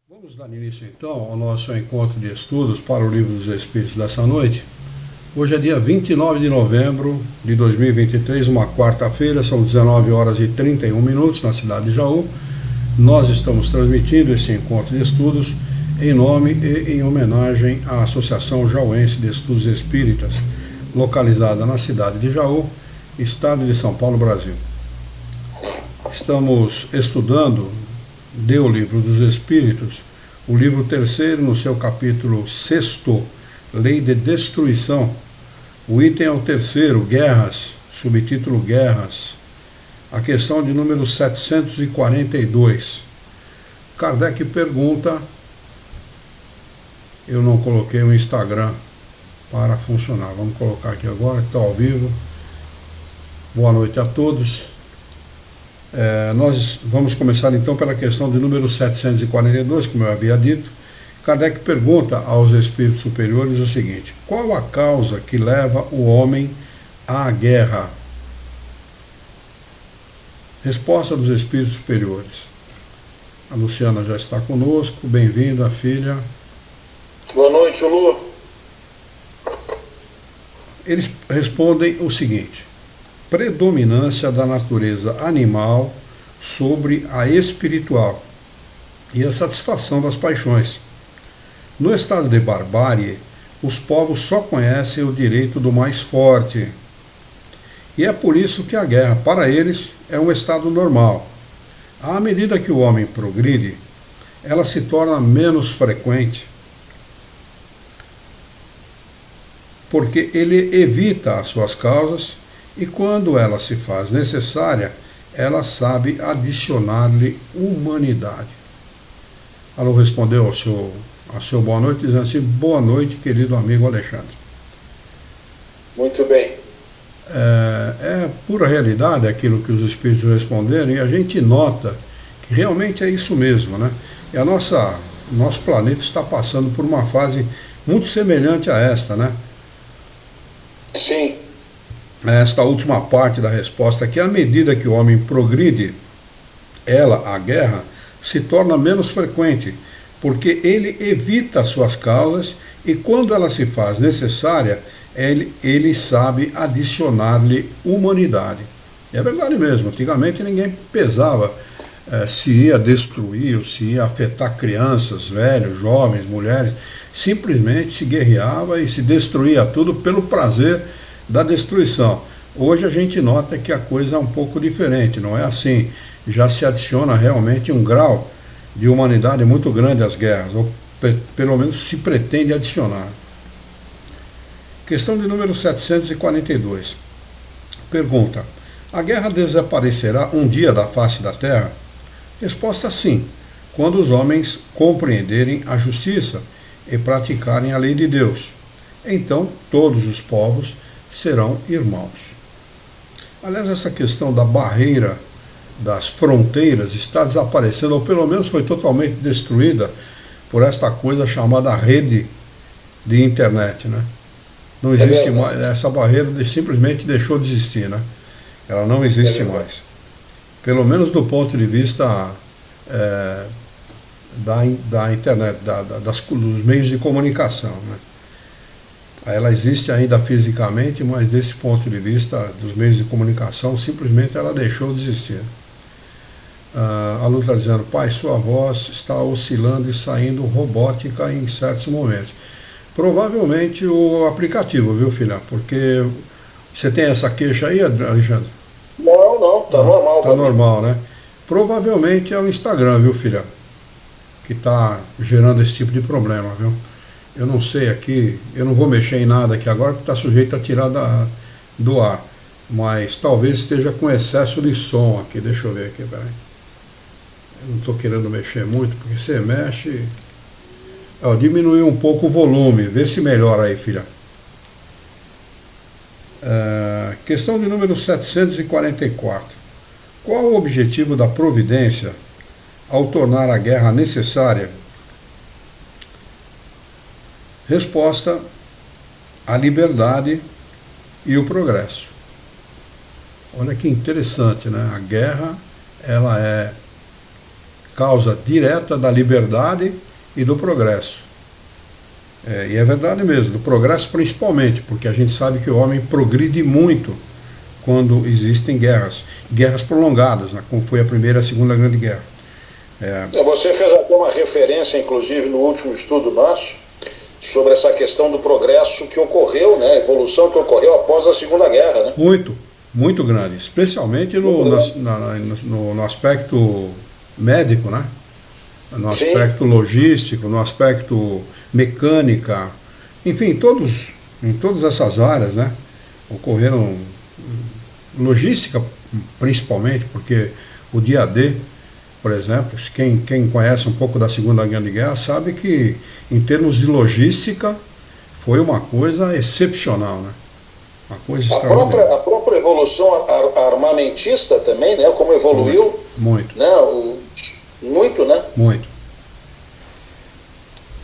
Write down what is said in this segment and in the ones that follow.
Vamos dar início então ao nosso encontro de estudos para o Livro dos Espíritos dessa noite. Hoje é dia 29 de novembro de 2023, uma quarta-feira, são 19 horas e 31 minutos na cidade de Jaú. Nós estamos transmitindo esse encontro de estudos em nome e em homenagem à Associação Jauense de Estudos Espíritas, localizada na cidade de Jaú, estado de São Paulo, Brasil. Estamos estudando o Livro dos Espíritos, o livro terceiro, no seu capítulo 6º, Lei de Destruição. O item é o terceiro, Guerras, subtítulo Guerras. A questão de número 742. Kardec pergunta, eu não coloquei o Instagram para funcionar, vamos colocar aqui agora, que está ao vivo. Boa noite a todos. Nós vamos começar então pela questão de número 742, como eu havia dito. Kardec pergunta aos espíritos superiores o seguinte: qual a causa que leva o homem à guerra? Resposta dos espíritos superiores. A Luciana já está conosco, bem-vinda, filha. Boa noite, Lu. Eles respondem o seguinte: predominância da natureza animal sobre a espiritual e a satisfação das paixões. No estado de barbárie, os povos só conhecem o direito do mais forte. E é por isso que a guerra, para eles, é um estado normal. À medida que o homem progride, ela se torna menos frequente, porque ele evita as suas causas, e quando ela se faz necessária, ela sabe adicionar-lhe humanidade. Ela respondeu ao seu boa noite, dizendo assim: boa noite, querido amigo Alexandre. Muito bem. É pura realidade aquilo que os espíritos responderam, e a gente nota que realmente é isso mesmo, né? E nosso planeta está passando por uma fase muito semelhante a esta, né? Sim. Esta última parte da resposta é que à medida que o homem progride, a guerra, se torna menos frequente, porque ele evita suas causas e quando ela se faz necessária, ele sabe adicionar-lhe humanidade. É verdade mesmo, antigamente ninguém pesava se ia destruir ou se ia afetar crianças, velhos, jovens, mulheres, simplesmente se guerreava e se destruía tudo pelo prazer da destruição. Hoje a gente nota que a coisa é um pouco diferente, não é assim. Já se adiciona realmente um grau de humanidade muito grande às guerras, ou pelo menos se pretende adicionar. Questão de número 742. Pergunta: a guerra desaparecerá um dia da face da Terra? Resposta: sim, quando os homens compreenderem a justiça e praticarem a lei de Deus. Então todos os povos serão irmãos. Aliás, essa questão da barreira das fronteiras está desaparecendo, ou pelo menos foi totalmente destruída por esta coisa chamada rede de internet, né? Não existe mais, essa barreira simplesmente deixou de existir, né? Ela não existe mais. Pelo menos do ponto de vista da internet, dos meios de comunicação, né? Ela existe ainda fisicamente, mas desse ponto de vista dos meios de comunicação, simplesmente ela deixou de existir. A Lu está dizendo: pai, sua voz está oscilando e saindo robótica em certos momentos. Provavelmente o aplicativo, viu, filha? Porque você tem essa queixa aí, Alexandre? Não, tá normal. Tá normal, né? Provavelmente é o Instagram, viu, filha? Que está gerando esse tipo de problema, viu? Eu não sei aqui, eu não vou mexer em nada aqui agora, porque está sujeito a tirar do ar. Mas talvez esteja com excesso de som aqui. Deixa eu ver aqui, peraí. Eu não estou querendo mexer muito, porque você mexe... diminuiu um pouco o volume. Vê se melhora aí, filha. Questão de número 744. Qual o objetivo da providência ao tornar a guerra necessária? Resposta: a liberdade e o progresso. Olha que interessante, né? A guerra, ela é causa direta da liberdade e do progresso. E é verdade mesmo, do progresso principalmente, porque a gente sabe que o homem progride muito quando existem guerras prolongadas, né, como foi a Primeira e a Segunda Grande Guerra. Você fez até uma referência, inclusive, no último estudo nosso, sobre essa questão do progresso que ocorreu, né, a evolução que ocorreu após a Segunda Guerra. Né? Muito grande, especialmente no aspecto médico, né? No aspecto logístico, no aspecto mecânica, enfim, em todas essas áreas, né? Ocorreram logística principalmente, porque o dia D, por exemplo, quem conhece um pouco da Segunda Grande Guerra sabe que em termos de logística foi uma coisa excepcional, né? Uma coisa extraordinária. A própria evolução armamentista também, né? Como evoluiu. Muito. Né? Muito, né? Muito.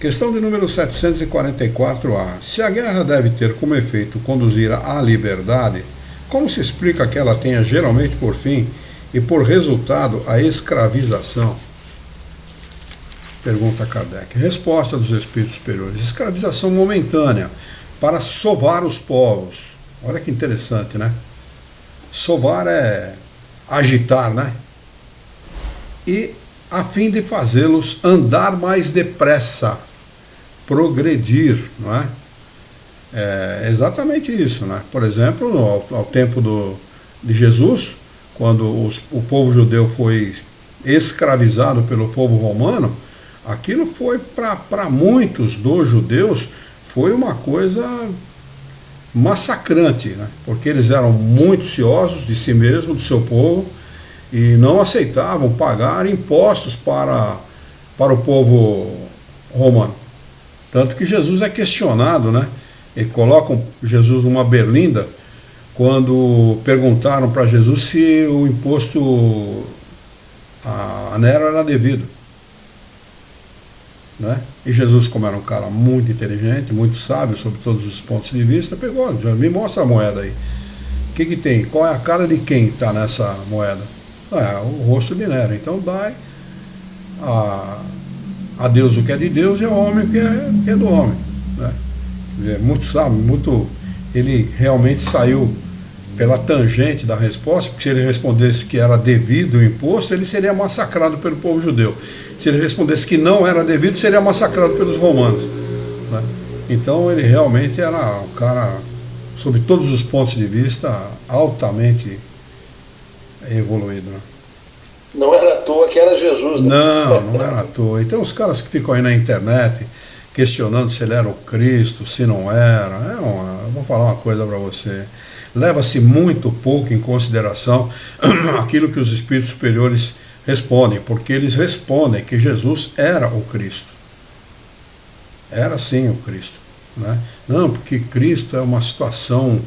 Questão de número 744A. Se a guerra deve ter como efeito conduzir à liberdade, como se explica que ela tenha geralmente por fim e por resultado a escravização? Pergunta Kardec. Resposta dos espíritos superiores. Escravização momentânea para sovar os povos. Olha que interessante, né? Sovar é agitar, né? E a fim de fazê-los andar mais depressa, progredir, não é? É exatamente isso, né? Por exemplo, ao tempo de Jesus, quando o povo judeu foi escravizado pelo povo romano, aquilo foi para muitos dos judeus foi uma coisa massacrante, né? Porque eles eram muito ciosos de si mesmos, do seu povo, e não aceitavam pagar impostos para o povo romano. Tanto que Jesus é questionado, né? E colocam Jesus numa berlinda quando perguntaram para Jesus se o imposto a Nero era devido. Né? E Jesus, como era um cara muito inteligente, muito sábio sobre todos os pontos de vista, pegou, me mostra a moeda aí. O que tem? Qual é a cara de quem está nessa moeda? É o rosto de Nero. Então dai a Deus o que é de Deus e ao homem o que é do homem. Né? Muito sábio, ele realmente saiu pela tangente da resposta, porque se ele respondesse que era devido o imposto, ele seria massacrado pelo povo judeu. Se ele respondesse que não era devido, seria massacrado pelos romanos. Né? Então ele realmente era um cara, sob todos os pontos de vista, altamente evoluído. Né? Não era à toa que era Jesus. Né? Não era à toa. Então os caras que ficam aí na internet questionando se ele era o Cristo, se não era, eu vou falar uma coisa para você. Leva-se muito pouco em consideração aquilo que os espíritos superiores respondem, porque eles respondem que Jesus era o Cristo. Era sim o Cristo. Né? Não, porque Cristo é uma situação,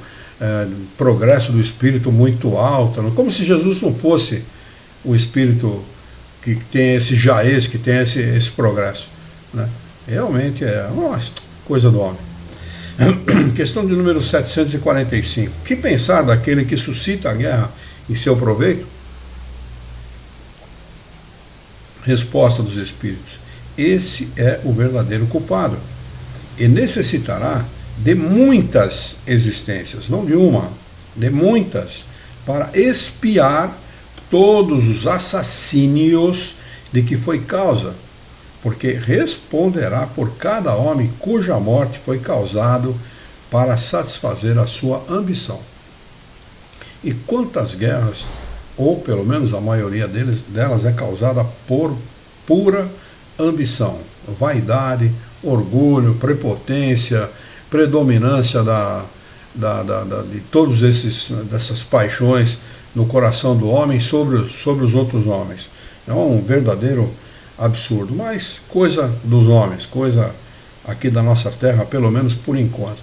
progresso do espírito muito alta, como se Jesus não fosse o espírito que tem esse jaez, que tem esse progresso. Né? Realmente é uma coisa do homem. Questão de número 745. O que pensar daquele que suscita a guerra em seu proveito? Resposta dos espíritos. Esse é o verdadeiro culpado e necessitará de muitas existências, não de uma, de muitas, para expiar todos os assassínios de que foi causa, porque responderá por cada homem cuja morte foi causado para satisfazer a sua ambição. E quantas guerras, ou pelo menos a maioria delas é causada por pura ambição, vaidade, orgulho, prepotência, predominância de todos dessas paixões no coração do homem sobre os outros homens. É um verdadeiro absurdo, mas coisa dos homens, coisa aqui da nossa terra, pelo menos por enquanto.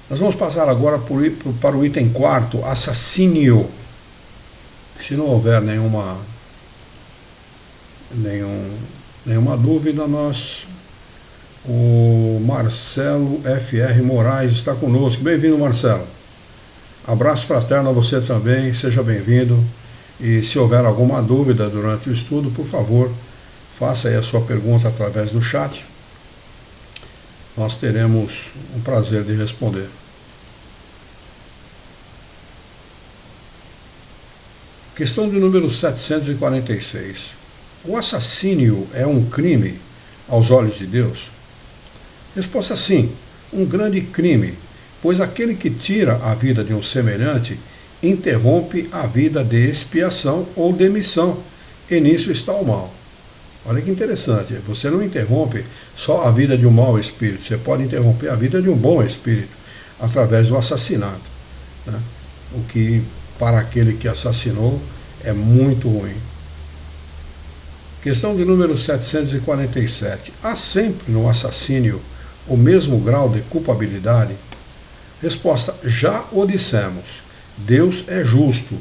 Nós vamos passar agora para o item 4, assassínio. Se não houver nenhuma dúvida, o Marcelo F.R. Moraes está conosco. Bem-vindo, Marcelo. Abraço fraterno a você também, seja bem-vindo. E se houver alguma dúvida durante o estudo, por favor, faça aí a sua pergunta através do chat. Nós teremos um prazer de responder. Questão de número 746. O assassínio é um crime aos olhos de Deus? Resposta: sim, um grande crime, pois aquele que tira a vida de um semelhante interrompe a vida de expiação ou de missão, e nisso está o mal. Olha que interessante, você não interrompe só a vida de um mau espírito, você pode interromper a vida de um bom espírito através do assassinato, né? O que para aquele que assassinou é muito ruim. Questão de número 747. Há sempre no assassínio o mesmo grau de culpabilidade? Resposta: já o dissemos. Deus é justo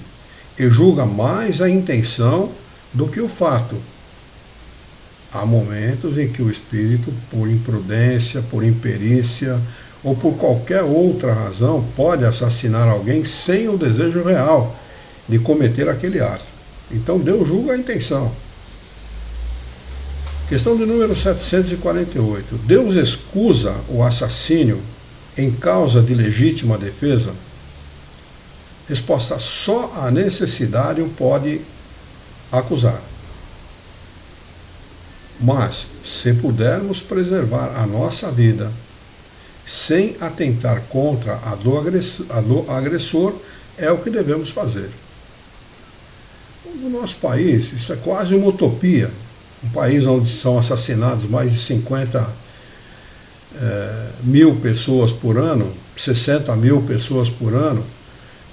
e julga mais a intenção do que o fato. Há momentos em que o espírito, por imprudência, por imperícia ou por qualquer outra razão, pode assassinar alguém sem o desejo real de cometer aquele ato. Então Deus julga a intenção. Questão de número 748. Deus excusa o assassínio em causa de legítima defesa? Resposta: só a necessidade o pode acusar. Mas, se pudermos preservar a nossa vida sem atentar contra a do agressor, é o que devemos fazer. No nosso país, isso é quase uma utopia. Um país onde são assassinados mais de 50 mil pessoas por ano, 60 mil pessoas por ano,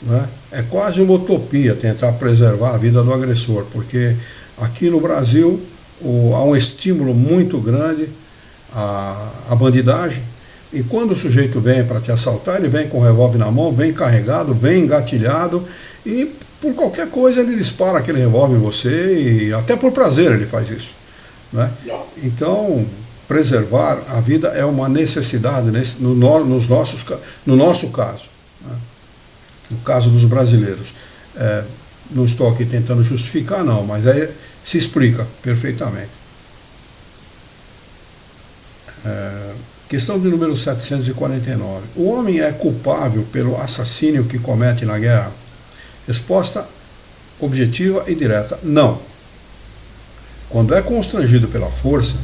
né? É quase uma utopia tentar preservar a vida do agressor, porque aqui no Brasil há um estímulo muito grande à bandidagem, e quando o sujeito vem para te assaltar, ele vem com o revólver na mão, vem carregado, vem engatilhado, e por qualquer coisa ele dispara aquele revólver em você, e até por prazer ele faz isso, né? Então, preservar a vida é uma necessidade no nosso caso, né? No caso dos brasileiros. Não estou aqui tentando justificar, não, mas se explica perfeitamente. Questão de número 749. O homem é culpável pelo assassínio que comete na guerra? Resposta objetiva e direta: não. Quando é constrangido pela força,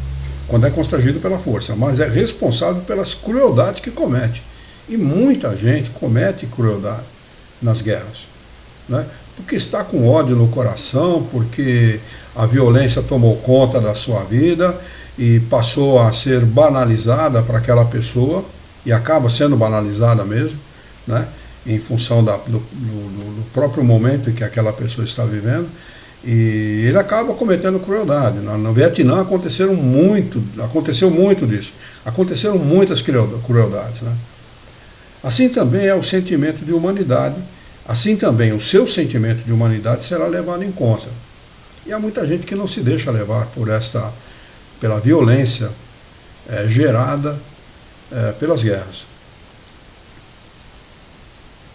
mas é responsável pelas crueldades que comete. E muita gente comete crueldade nas guerras, né? Porque está com ódio no coração, porque a violência tomou conta da sua vida e passou a ser banalizada para aquela pessoa, e acaba sendo banalizada mesmo, né? Em função do próprio momento em que aquela pessoa está vivendo, e ele acaba cometendo crueldade. No Vietnã aconteceu muito disso, aconteceram muitas crueldades, né? Assim também é o sentimento de humanidade, assim também o seu sentimento de humanidade será levado em conta. E há muita gente que não se deixa levar pela violência gerada pelas guerras.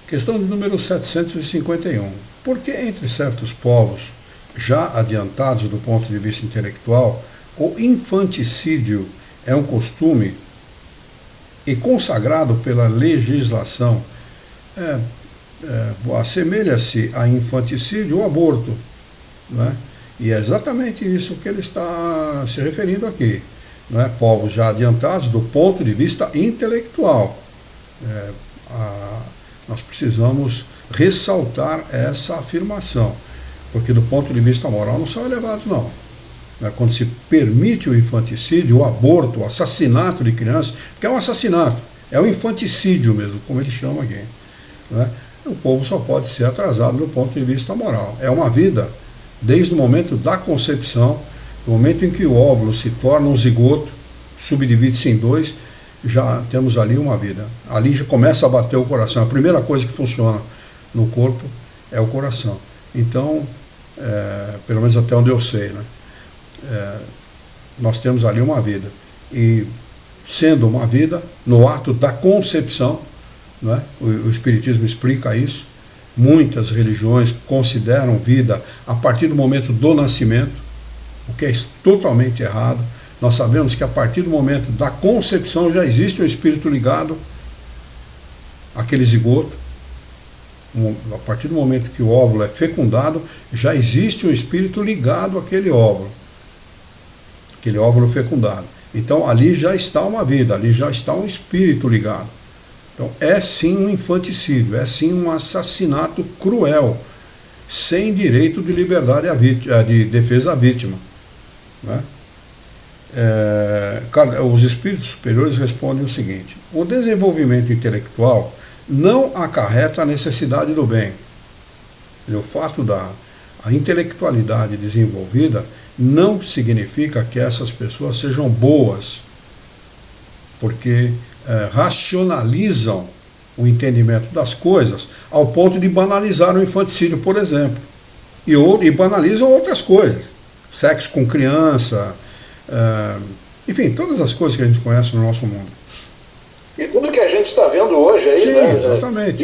Questão de número 751. Por que entre certos povos, já adiantados do ponto de vista intelectual, o infanticídio é um costume e consagrado pela legislação? Assemelha-se a infanticídio o aborto, né? E é exatamente isso que ele está se referindo aqui, né? Povos já adiantados do ponto de vista intelectual. Nós precisamos ressaltar essa afirmação, porque do ponto de vista moral não são elevados, não. Quando se permite o infanticídio, o aborto, o assassinato de crianças, que é um assassinato, é um infanticídio mesmo, como eles chamam aqui, né? O povo só pode ser atrasado do ponto de vista moral. É uma vida, desde o momento da concepção, no momento em que o óvulo se torna um zigoto, subdivide-se em dois, já temos ali uma vida. Ali já começa a bater o coração. A primeira coisa que funciona no corpo é o coração. Então, pelo menos até onde eu sei, né? Nós temos ali uma vida. E sendo uma vida, no ato da concepção, né? O Espiritismo explica isso Muitas religiões consideram vida a partir do momento do nascimento, o que é totalmente errado. Nós sabemos que a partir do momento da concepção já existe um espírito ligado àquele zigoto. A partir do momento que o óvulo é fecundado, já existe um espírito ligado àquele óvulo fecundado. Então ali já está uma vida, ali já está um espírito ligado. Então é sim um infanticídio, é sim um assassinato cruel, sem direito de liberdade de defesa à vítima, né? Os espíritos superiores respondem o seguinte: o desenvolvimento intelectual não acarreta a necessidade do bem. O fato da intelectualidade desenvolvida não significa que essas pessoas sejam boas, porque racionalizam o entendimento das coisas ao ponto de banalizar o infanticídio, por exemplo, e banalizam outras coisas, sexo com criança, enfim, todas as coisas que a gente conhece no nosso mundo. E tudo que a gente está vendo hoje aí, sim, né? Exatamente.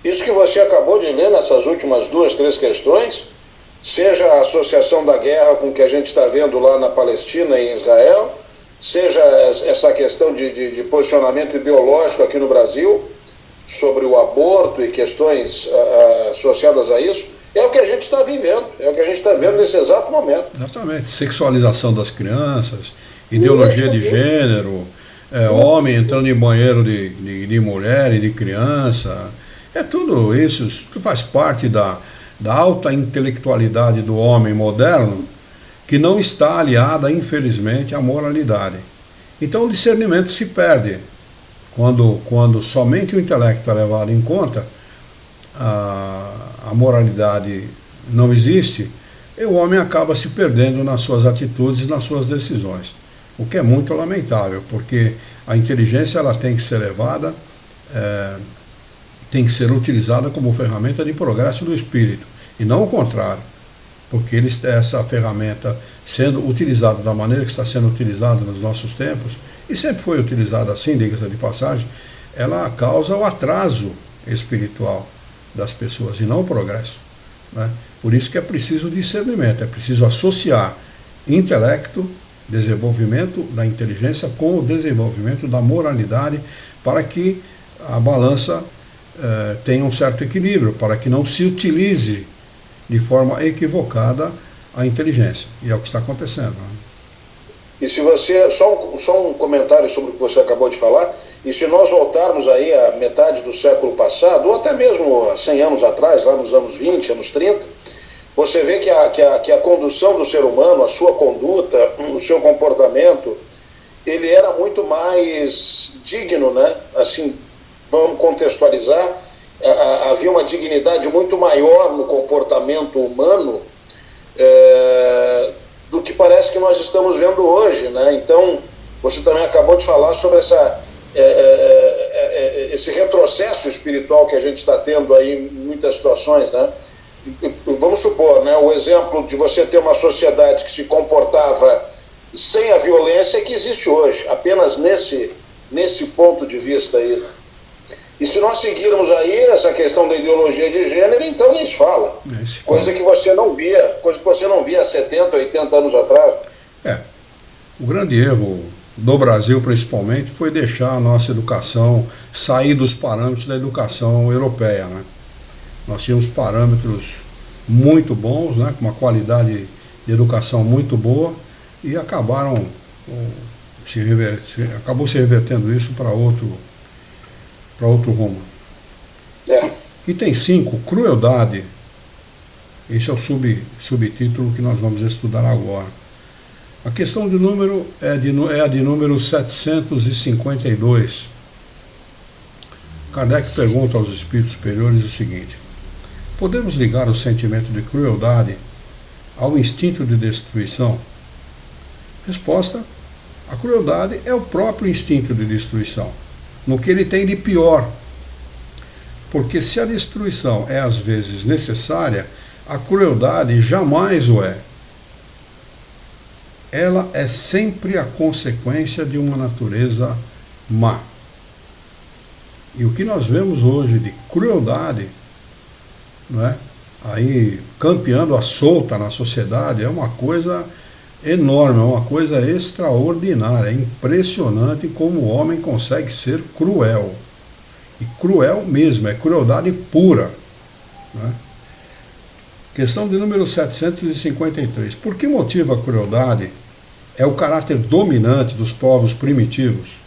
Isso que você acabou de ler nessas últimas 2, 3 questões, seja a associação da guerra com o que a gente está vendo lá na Palestina e em Israel, seja essa questão de posicionamento ideológico aqui no Brasil, sobre o aborto e questões associadas a isso, é o que a gente está vivendo, é o que a gente está vendo nesse exato momento. Exatamente. Sexualização das crianças, ideologia de gênero, homem entrando em banheiro de mulher e de criança, tudo isso faz parte da alta intelectualidade do homem moderno, que não está aliada, infelizmente, à moralidade. Então o discernimento se perde. Quando somente o intelecto é levado em conta, a moralidade não existe, e o homem acaba se perdendo nas suas atitudes e nas suas decisões. O que é muito lamentável, porque a inteligência ela tem que ser levada, tem que ser utilizada como ferramenta de progresso do espírito, e não o contrário. Porque essa ferramenta, sendo utilizada da maneira que está sendo utilizada nos nossos tempos, e sempre foi utilizada assim, diga-se de passagem, ela causa o atraso espiritual das pessoas e não o progresso, né? Por isso que é preciso discernimento, é preciso associar intelecto, desenvolvimento da inteligência com o desenvolvimento da moralidade, para que a balança tenha um certo equilíbrio, para que não se utilize de forma equivocada a inteligência. E é o que está acontecendo, né? E se você, só um comentário sobre o que você acabou de falar, e se nós voltarmos aí à metade do século passado, ou até mesmo há 100 anos atrás, lá nos anos 20, anos 30, você vê que a condução do ser humano, a sua conduta, o seu comportamento, ele era muito mais digno, né? Assim, vamos contextualizar, havia uma dignidade muito maior no comportamento humano do que parece que nós estamos vendo hoje, né? Então, você também acabou de falar sobre esse retrocesso espiritual que a gente está tendo aí em muitas situações, né? Vamos supor, né, o exemplo de você ter uma sociedade que se comportava sem a violência que existe hoje, apenas nesse ponto de vista aí. E se nós seguirmos aí essa questão da ideologia de gênero, então nem se fala. Coisa que você não via há 70, 80 anos atrás. O grande erro do Brasil, principalmente, foi deixar a nossa educação sair dos parâmetros da educação europeia, né? Nós tínhamos parâmetros muito bons, né, com uma qualidade de educação muito boa, e acabou se revertendo isso para outro rumo. Item 5, crueldade. Esse é o subtítulo que nós vamos estudar agora. A questão de número é a de número 752. Kardec pergunta aos espíritos superiores o seguinte: podemos ligar o sentimento de crueldade ao instinto de destruição? Resposta: a crueldade é o próprio instinto de destruição, no que ele tem de pior. Porque se a destruição é às vezes necessária, a crueldade jamais o é. Ela é sempre a consequência de uma natureza má. E o que nós vemos hoje de crueldade não é? Aí campeando à solta na sociedade, é uma coisa enorme, é uma coisa extraordinária, é impressionante como o homem consegue ser cruel. E cruel mesmo, é crueldade pura. Né? Questão de número 753. Por que motivo a crueldade é o caráter dominante dos povos primitivos?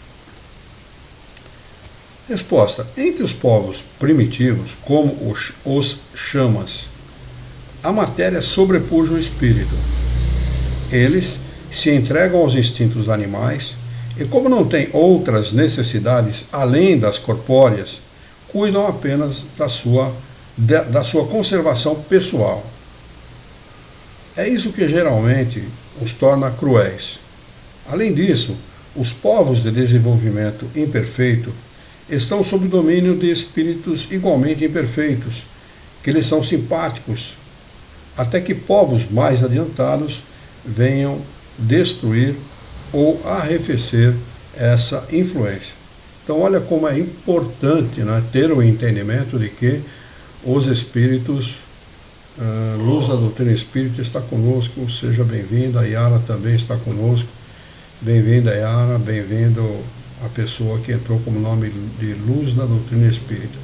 Resposta. Entre os povos primitivos, como os chamas, a matéria sobrepuja o espírito. Eles se entregam aos instintos animais e, como não têm outras necessidades além das corpóreas, cuidam apenas da sua conservação pessoal. É isso que geralmente os torna cruéis. Além disso, os povos de desenvolvimento imperfeito estão sob domínio de espíritos igualmente imperfeitos, que lhes são simpáticos, até que povos mais adiantados venham destruir ou arrefecer essa influência. Então olha como é importante, né, ter o entendimento de que os espíritos, Luz da Doutrina Espírita está conosco, seja bem-vinda, a Yara também está conosco, bem-vinda Yara, bem-vindo a pessoa que entrou como nome de Luz da Doutrina Espírita.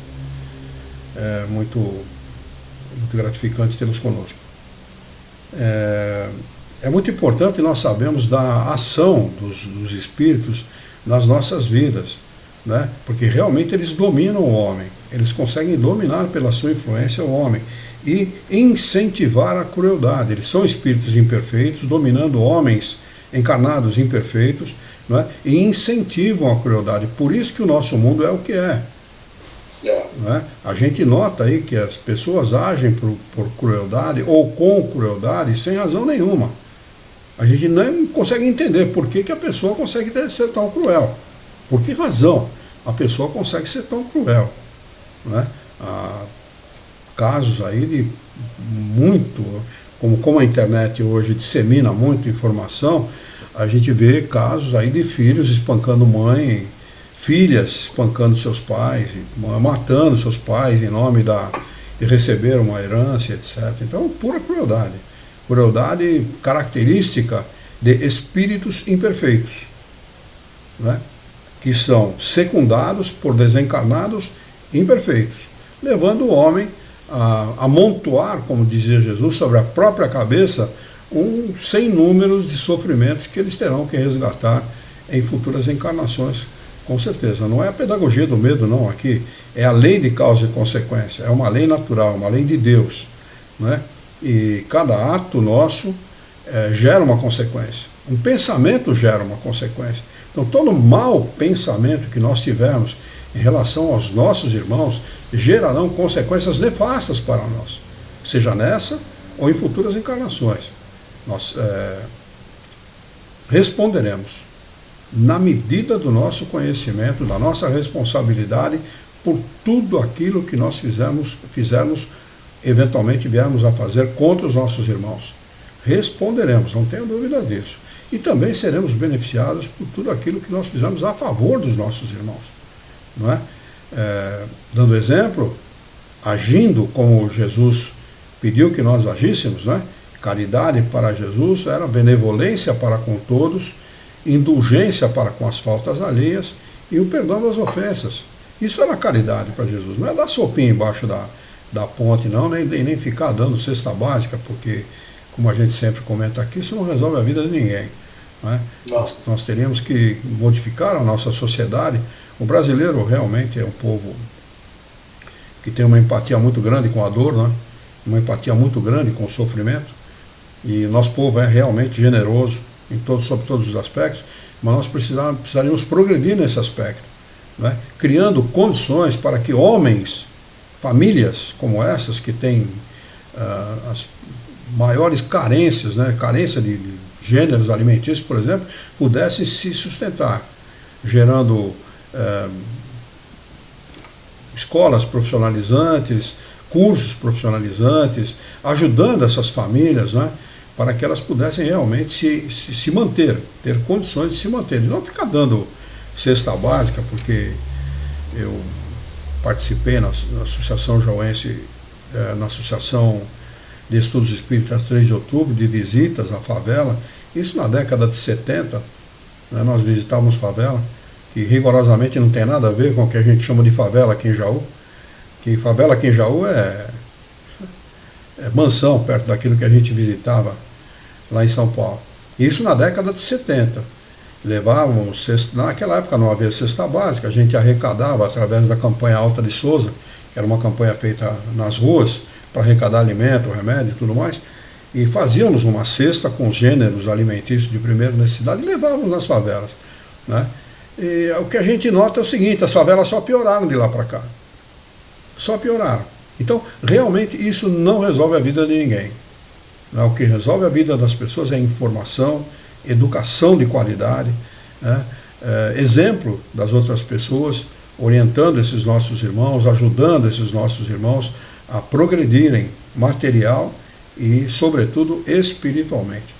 É muito gratificante tê-los conosco. É muito importante nós sabemos da ação dos espíritos nas nossas vidas, né? Porque realmente eles dominam o homem, eles conseguem dominar pela sua influência o homem e incentivar a crueldade. Eles são espíritos imperfeitos, dominando homens encarnados imperfeitos, não é? E incentivam a crueldade. Por isso que o nosso mundo é o que é. Não é? A gente nota aí que as pessoas agem por crueldade ou com crueldade sem razão nenhuma. A gente não consegue entender por que a pessoa consegue ser tão cruel. Por que razão a pessoa consegue ser tão cruel? Não é? Há casos aí de muito, como a internet hoje dissemina muito informação, a gente vê casos aí de filhos espancando mãe, filhas espancando seus pais, matando seus pais em nome de receber uma herança, etc. Então, pura crueldade. Crueldade característica de espíritos imperfeitos, né? Que são secundados por desencarnados imperfeitos, levando o homem a amontoar, como dizia Jesus, sobre a própria cabeça sem números de sofrimentos que eles terão que resgatar em futuras encarnações, com certeza. Não é a pedagogia do medo, não, aqui é a lei de causa e consequência, é uma lei natural, uma lei de Deus, né? E cada ato nosso gera uma consequência, um pensamento gera uma consequência. Então todo mau pensamento que nós tivermos em relação aos nossos irmãos gerarão consequências nefastas para nós, seja nessa ou em futuras encarnações. Nós responderemos na medida do nosso conhecimento, da nossa responsabilidade por tudo aquilo que nós fizermos, eventualmente viermos a fazer contra os nossos irmãos. Responderemos, não tenho dúvida disso. E também seremos beneficiados por tudo aquilo que nós fizemos a favor dos nossos irmãos. Não é? Dando exemplo, agindo como Jesus pediu que nós agíssemos, né? Caridade para Jesus era benevolência para com todos, indulgência para com as faltas alheias e o perdão das ofensas. Isso era caridade para Jesus, não é dar sopinha embaixo da ponte, não, nem ficar dando cesta básica, porque, como a gente sempre comenta aqui, isso não resolve a vida de ninguém. Não é? Nós teríamos que modificar a nossa sociedade. O brasileiro realmente é um povo que tem uma empatia muito grande com a dor, né? Uma empatia muito grande com o sofrimento, e nosso povo é realmente generoso sobre todos os aspectos, mas nós precisaríamos progredir nesse aspecto, né? Criando condições para que homens, famílias como essas, que têm as maiores carências, né? Carência de gêneros alimentícios, por exemplo, pudessem se sustentar, gerando escolas profissionalizantes, cursos profissionalizantes, ajudando essas famílias, né, para que elas pudessem realmente se manter, ter condições de se manter, e não ficar dando cesta básica, porque eu participei na Associação Jauense na Associação de Estudos Espíritas 3 de Outubro, de visitas à favela, isso na década de 70, né, nós visitávamos favela, que rigorosamente não tem nada a ver com o que a gente chama de favela aqui em Jaú, que favela aqui em Jaú é mansão perto daquilo que a gente visitava lá em São Paulo. Isso na década de 70. Levávamos, naquela época não havia cesta básica, a gente arrecadava através da campanha Alta de Souza, que era uma campanha feita nas ruas para arrecadar alimento, remédio e tudo mais, e fazíamos uma cesta com gêneros alimentícios de primeira necessidade e levávamos nas favelas, né? E o que a gente nota é o seguinte: as favelas só pioraram de lá para cá. Só pioraram. Então, realmente, isso não resolve a vida de ninguém. O que resolve a vida das pessoas é informação, educação de qualidade, né? Exemplo das outras pessoas, orientando esses nossos irmãos, ajudando esses nossos irmãos a progredirem material e, sobretudo, espiritualmente.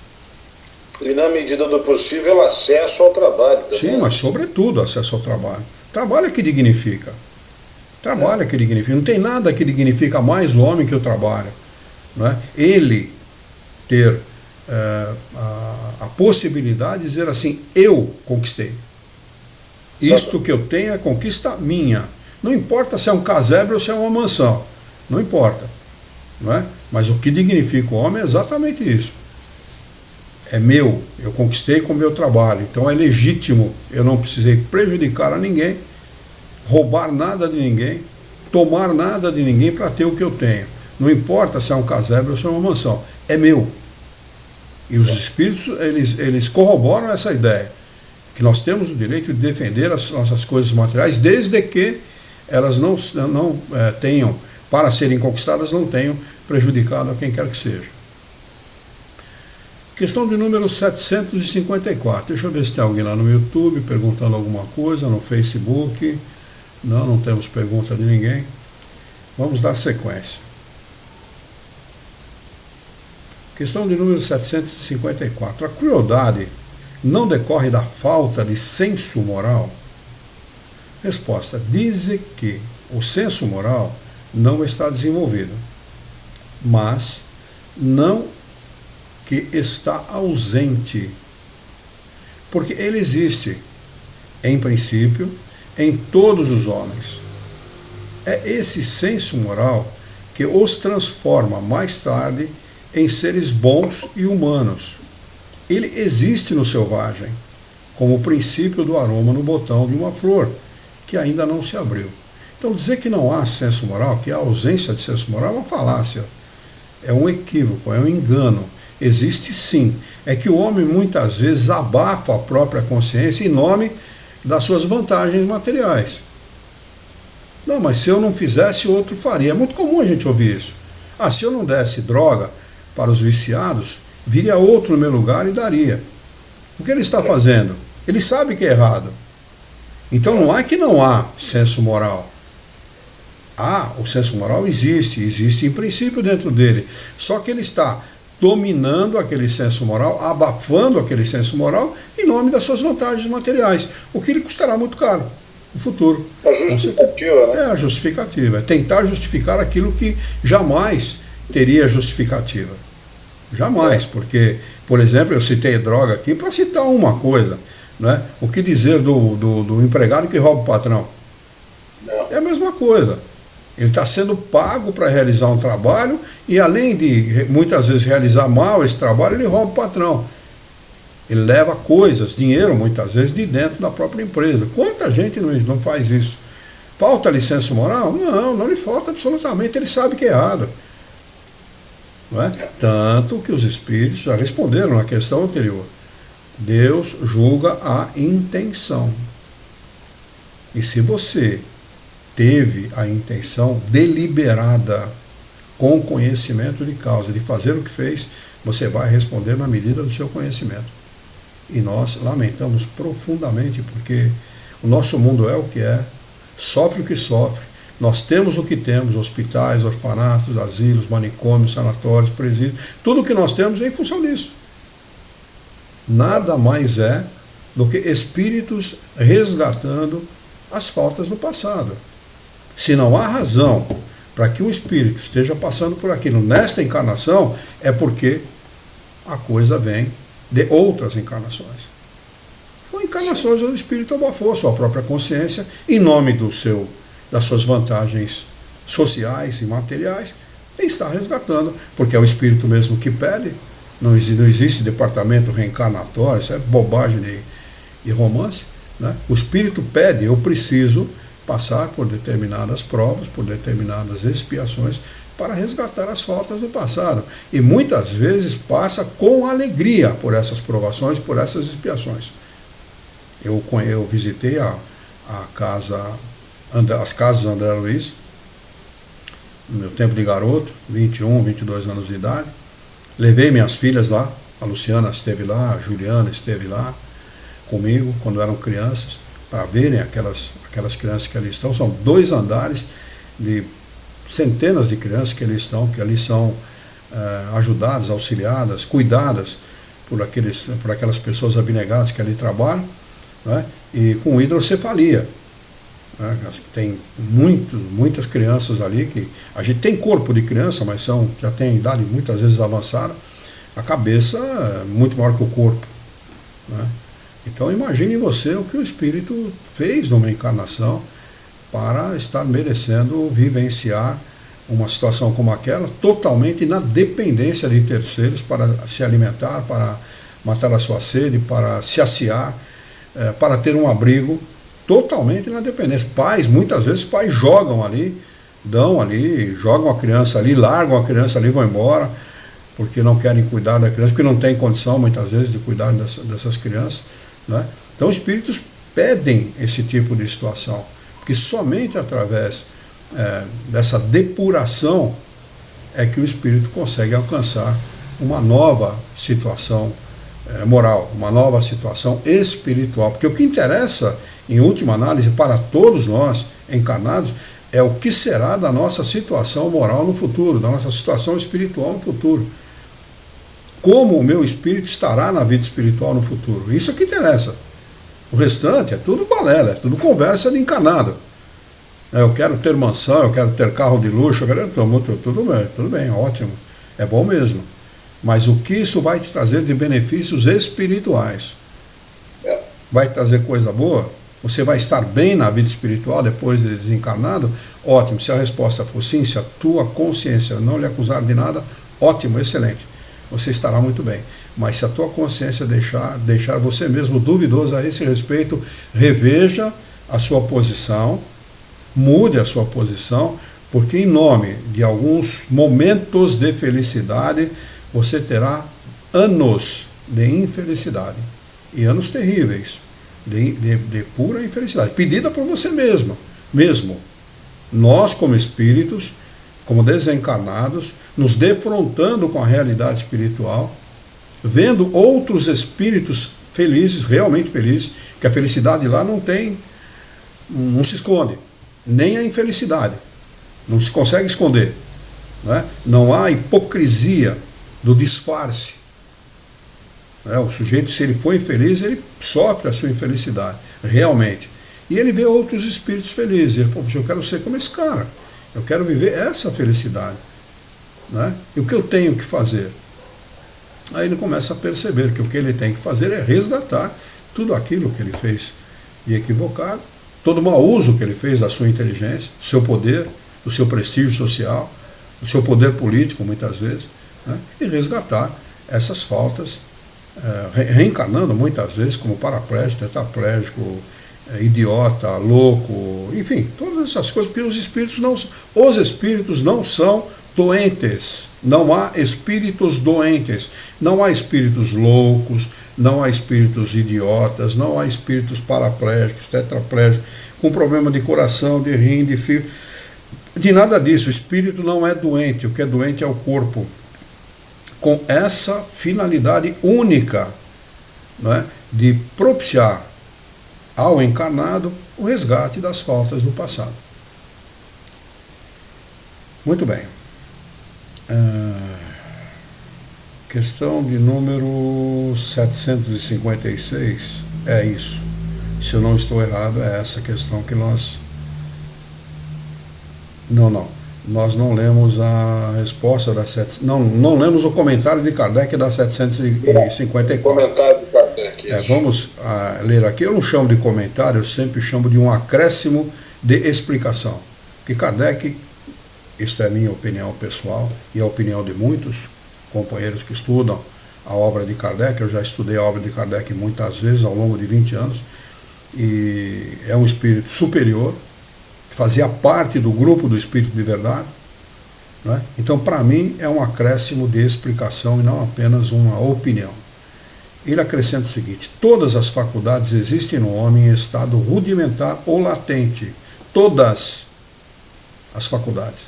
E, na medida do possível, acesso ao trabalho também. Sim, mas, sobretudo, acesso ao trabalho. Trabalho é que dignifica. Trabalho é que dignifica. Não tem nada que dignifica mais o homem que o trabalho, né? Ele ter a possibilidade de dizer assim: eu conquistei. Isto que eu tenho é conquista minha. Não importa se é um casebre ou se é uma mansão. Não importa. Não é? Mas o que dignifica o homem é exatamente isso. É meu, eu conquistei com o meu trabalho. Então é legítimo, eu não precisei prejudicar a ninguém, roubar nada de ninguém, tomar nada de ninguém para ter o que eu tenho. Não importa se é um casebre ou se é uma mansão. É meu. E os espíritos, eles corroboram essa ideia, que nós temos o direito de defender as nossas coisas materiais, desde que elas não tenham, para serem conquistadas, não tenham prejudicado a quem quer que seja. Questão de número 754. Deixa eu ver se tem alguém lá no YouTube perguntando alguma coisa, no Facebook. Não temos pergunta de ninguém. Vamos dar sequência. Questão de número 754. A crueldade não decorre da falta de senso moral? Resposta. Dizem que o senso moral não está desenvolvido, mas não que está ausente, porque ele existe, em princípio, em todos os homens. É esse senso moral que os transforma mais tarde em seres bons e humanos. Ele existe no selvagem, como o princípio do aroma no botão de uma flor, que ainda não se abriu. Então, dizer que não há senso moral, que há ausência de senso moral, é uma falácia, é um equívoco, é um engano. Existe sim. É que o homem muitas vezes abafa a própria consciência em nome das suas vantagens materiais. Não, mas se eu não fizesse, outro faria. É muito comum a gente ouvir isso. Ah, se eu não desse droga para os viciados, viria outro no meu lugar e daria. O que ele está fazendo? Ele sabe que é errado. Então não é que não há senso moral. O senso moral existe em princípio dentro dele. Só que ele está dominando aquele senso moral, abafando aquele senso moral em nome das suas vantagens materiais, o que lhe custará muito caro no futuro. A justificativa, né? É a justificativa, é tentar justificar aquilo que jamais teria justificativa. Jamais, porque, por exemplo, eu citei droga aqui para citar uma coisa, né? O que dizer do empregado que rouba o patrão? Não. É a mesma coisa. Ele está sendo pago para realizar um trabalho e, além de muitas vezes realizar mal esse trabalho, ele rouba o patrão. Ele leva coisas, dinheiro muitas vezes, de dentro da própria empresa. Quanta gente não faz isso? Falta licença moral? Não lhe falta absolutamente. Ele sabe que é errado. Não é? Tanto que os espíritos já responderam na questão anterior. Deus julga a intenção. E se você teve a intenção deliberada, com conhecimento de causa, de fazer o que fez, você vai responder na medida do seu conhecimento. E nós lamentamos profundamente, porque o nosso mundo é o que é, sofre o que sofre, nós temos o que temos, hospitais, orfanatos, asilos, manicômios, sanatórios, presídios, tudo o que nós temos é em função disso. Nada mais é do que espíritos resgatando as faltas do passado. Se não há razão para que um espírito esteja passando por aquilo nesta encarnação, é porque a coisa vem de outras encarnações. Ou encarnações onde o espírito abafou a sua própria consciência em nome das suas vantagens sociais e materiais, e está resgatando, porque é o espírito mesmo que pede. Não existe departamento reencarnatório, isso é bobagem de romance, né? O espírito pede: eu preciso passar por determinadas provas, por determinadas expiações, para resgatar as faltas do passado. E muitas vezes passa com alegria por essas provações, por essas expiações. Eu visitei as casas André Luiz, no meu tempo de garoto, 21, 22 anos de idade. Levei minhas filhas lá, a Luciana esteve lá, a Juliana esteve lá comigo, quando eram crianças, para verem aquelas crianças que ali estão. São 2 andares de centenas de crianças que ali estão, que ali são ajudadas, auxiliadas, cuidadas por aquelas pessoas abnegadas que ali trabalham, né? E com hidrocefalia. Tem muitas crianças ali que a gente tem corpo de criança, mas já tem idade muitas vezes avançada, a cabeça é muito maior que o corpo, né? Então imagine você o que o espírito fez numa encarnação para estar merecendo vivenciar uma situação como aquela, totalmente na dependência de terceiros para se alimentar, para matar a sua sede, para se aciar, para ter um abrigo, totalmente na dependência. Muitas vezes pais jogam ali, jogam a criança ali, largam a criança ali, vão embora, porque não querem cuidar da criança, porque não tem condição muitas vezes de cuidar dessas crianças, né? Então espíritos pedem esse tipo de situação, porque somente através dessa depuração é que o espírito consegue alcançar uma nova situação moral, uma nova situação espiritual, porque o que interessa, em última análise, para todos nós encarnados, é o que será da nossa situação moral no futuro, da nossa situação espiritual no futuro. Como o meu espírito estará na vida espiritual no futuro. Isso é que interessa. O restante é tudo balela, é tudo conversa de encarnado. Eu quero ter mansão, eu quero ter carro de luxo, tudo bem, ótimo, é bom mesmo. Mas o que isso vai te trazer de benefícios espirituais? Vai trazer coisa boa? Você vai estar bem na vida espiritual depois de desencarnado? Ótimo. Se a resposta for sim, se a tua consciência não lhe acusar de nada, ótimo, excelente. Você estará muito bem. Mas se a tua consciência deixar você mesmo duvidoso a esse respeito, reveja a sua posição, mude a sua posição, porque em nome de alguns momentos de felicidade, você terá anos de infelicidade, e anos terríveis, de pura infelicidade, pedida por você mesmo. Nós, como espíritos, como desencarnados, nos defrontando com a realidade espiritual, vendo outros espíritos felizes, realmente felizes, que a felicidade lá não se esconde, nem a infelicidade, não se consegue esconder, né? Não há hipocrisia do disfarce. O sujeito, se ele for infeliz, ele sofre a sua infelicidade, realmente. E ele vê outros espíritos felizes. Ele fala: eu quero ser como esse cara, eu quero viver essa felicidade, né? E o que eu tenho que fazer? Aí ele começa a perceber que o que ele tem que fazer é resgatar tudo aquilo que ele fez de equivocado, todo o mau uso que ele fez da sua inteligência, do seu poder, do seu prestígio social, do seu poder político, muitas vezes, né? E resgatar essas faltas, reencarnando muitas vezes como paraplégico, tetraplégico, idiota, louco, enfim, todas essas coisas, porque os espíritos não são doentes. Não há espíritos doentes, não há espíritos loucos, não há espíritos idiotas, não há espíritos paraplégicos, tetraplégicos, com problema de coração, de rim, de fígado, de nada disso. O espírito não é doente, o que é doente é o corpo, com essa finalidade única, né, de propiciar ao encarnado o resgate das faltas do passado. Muito bem. Questão de número 756, é isso. Se eu não estou errado, é essa questão que nós... Não. nós não lemos a resposta da não lemos o comentário de Kardec da 754. Comentário de Kardec. Vamos ler aqui. Eu não chamo de comentário, eu sempre chamo de um acréscimo de explicação. Que Kardec, isto é a minha opinião pessoal e a opinião de muitos companheiros que estudam a obra de Kardec, eu já estudei a obra de Kardec muitas vezes ao longo de 20 anos, e é um espírito superior, fazia parte do grupo do Espírito de Verdade, né? Então, para mim, é um acréscimo de explicação e não apenas uma opinião. Ele acrescenta o seguinte: todas as faculdades existem no homem em estado rudimentar ou latente, todas as faculdades,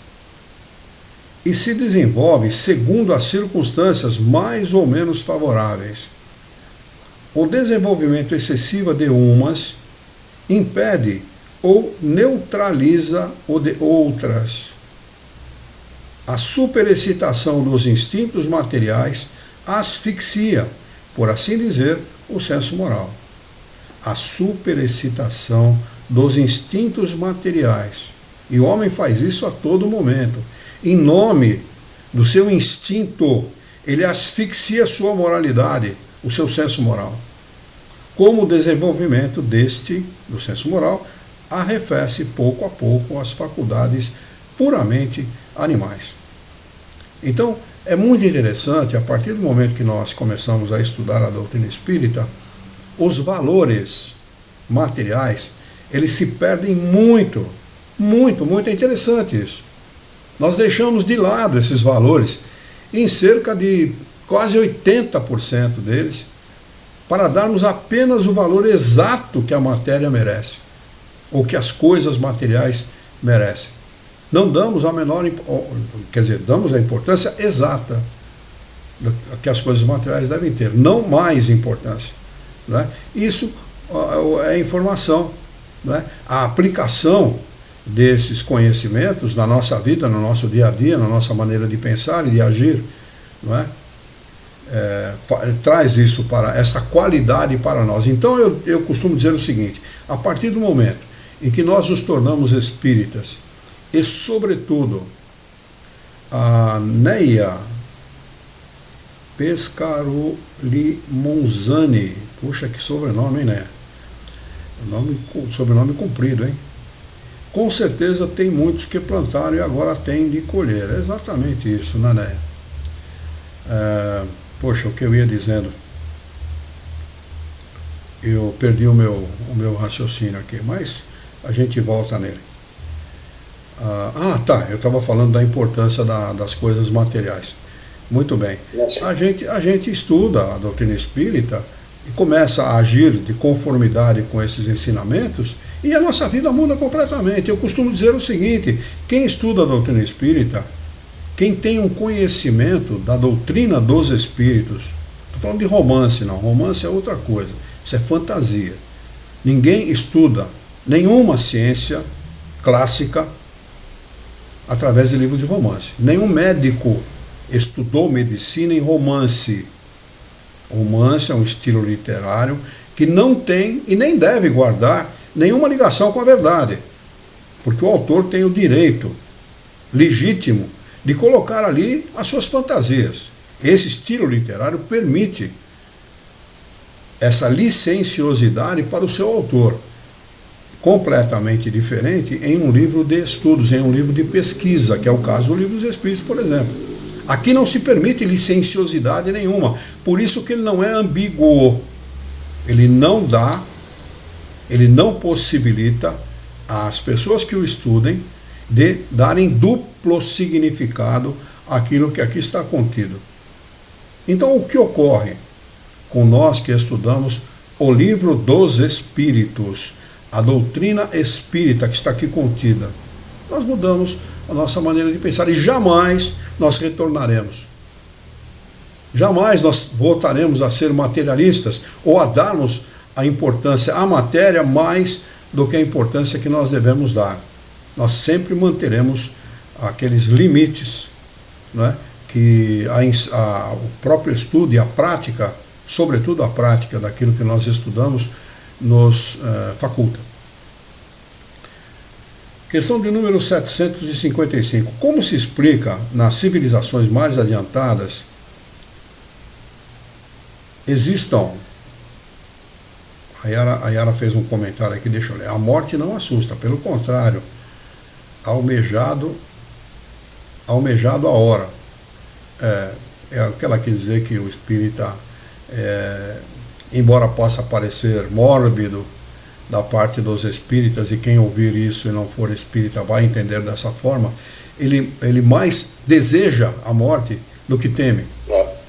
e se desenvolvem segundo as circunstâncias mais ou menos favoráveis. O desenvolvimento excessivo de umas impede ou neutraliza o de outras. A superexcitação dos instintos materiais asfixia, por assim dizer, o senso moral. A superexcitação dos instintos materiais. E o homem faz isso a todo momento. Em nome do seu instinto, ele asfixia a sua moralidade, o seu senso moral. Como o desenvolvimento do senso moral, arrefece pouco a pouco as faculdades puramente animais. Então, é muito interessante, a partir do momento que nós começamos a estudar a doutrina espírita, os valores materiais, eles se perdem muito. É interessante isso. Nós deixamos de lado esses valores, em cerca de quase 80% deles, para darmos apenas o valor exato que a matéria merece, ou que as coisas materiais merecem. Não damos a menor, damos a importância exata que as coisas materiais devem ter, não mais importância, né? Isso é informação, né? A aplicação desses conhecimentos na nossa vida, no nosso dia a dia, na nossa maneira de pensar e de agir, não é? Traz isso para essa qualidade para nós. Então eu costumo dizer o seguinte: a partir do momento em que nós nos tornamos espíritas, e sobretudo a Neia Pescaroli-Monzani, puxa, que sobrenome, hein, né? Sobrenome comprido, hein? Com certeza tem muitos que plantaram e agora têm de colher. É exatamente isso, né, Neia? Poxa, o que eu ia dizendo, eu perdi o meu raciocínio aqui, mas a gente volta nele. Eu estava falando da importância das coisas materiais. Muito bem. A gente estuda a doutrina espírita e começa a agir de conformidade com esses ensinamentos e a nossa vida muda completamente. Eu costumo dizer o seguinte: quem estuda a doutrina espírita, quem tem um conhecimento da doutrina dos espíritos, estou falando de romance, não, romance é outra coisa, isso é fantasia. Ninguém estuda nenhuma ciência clássica através de livros de romance. Nenhum médico estudou medicina em romance. Romance é um estilo literário que não tem e nem deve guardar nenhuma ligação com a verdade, porque o autor tem o direito legítimo de colocar ali as suas fantasias. Esse estilo literário permite essa licenciosidade para o seu autor, completamente diferente em um livro de estudos, em um livro de pesquisa, que é o caso do Livro dos Espíritos, por exemplo. Aqui não se permite licenciosidade nenhuma, por isso que ele não é ambíguo. Ele não possibilita às pessoas que o estudem de darem duplo significado àquilo que aqui está contido. Então, o que ocorre com nós que estudamos o Livro dos Espíritos, a doutrina espírita que está aqui contida? Nós mudamos a nossa maneira de pensar e jamais nós retornaremos. Jamais nós voltaremos a ser materialistas ou a darmos a importância à matéria mais do que a importância que nós devemos dar. Nós sempre manteremos aqueles limites, né, que o próprio estudo e a prática, sobretudo a prática daquilo que nós estudamos, nos faculta. Questão de número 755. Como se explica nas civilizações mais adiantadas existam... A Yara fez um comentário aqui, deixa eu ler. A morte não assusta, pelo contrário, almejado a hora. É o que ela quer dizer, que o espírita, embora possa parecer mórbido da parte dos espíritas, e quem ouvir isso e não for espírita vai entender dessa forma, ele mais deseja a morte do que teme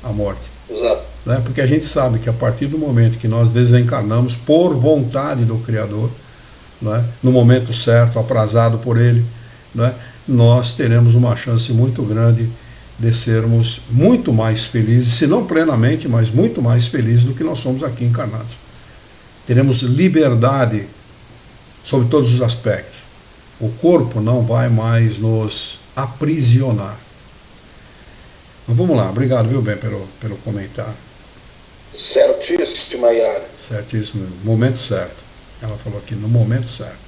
a morte. Exato. Né? Porque a gente sabe que a partir do momento que nós desencarnamos por vontade do Criador, né, no momento certo, aprazado por Ele, né, nós teremos uma chance muito grande de sermos muito mais felizes, se não plenamente, mas muito mais felizes do que nós somos aqui encarnados. Teremos liberdade sobre todos os aspectos. O corpo não vai mais nos aprisionar. Mas vamos lá, obrigado, viu, bem, pelo comentário. Certíssima, Yara. Certíssimo, momento certo. Ela falou aqui, no momento certo.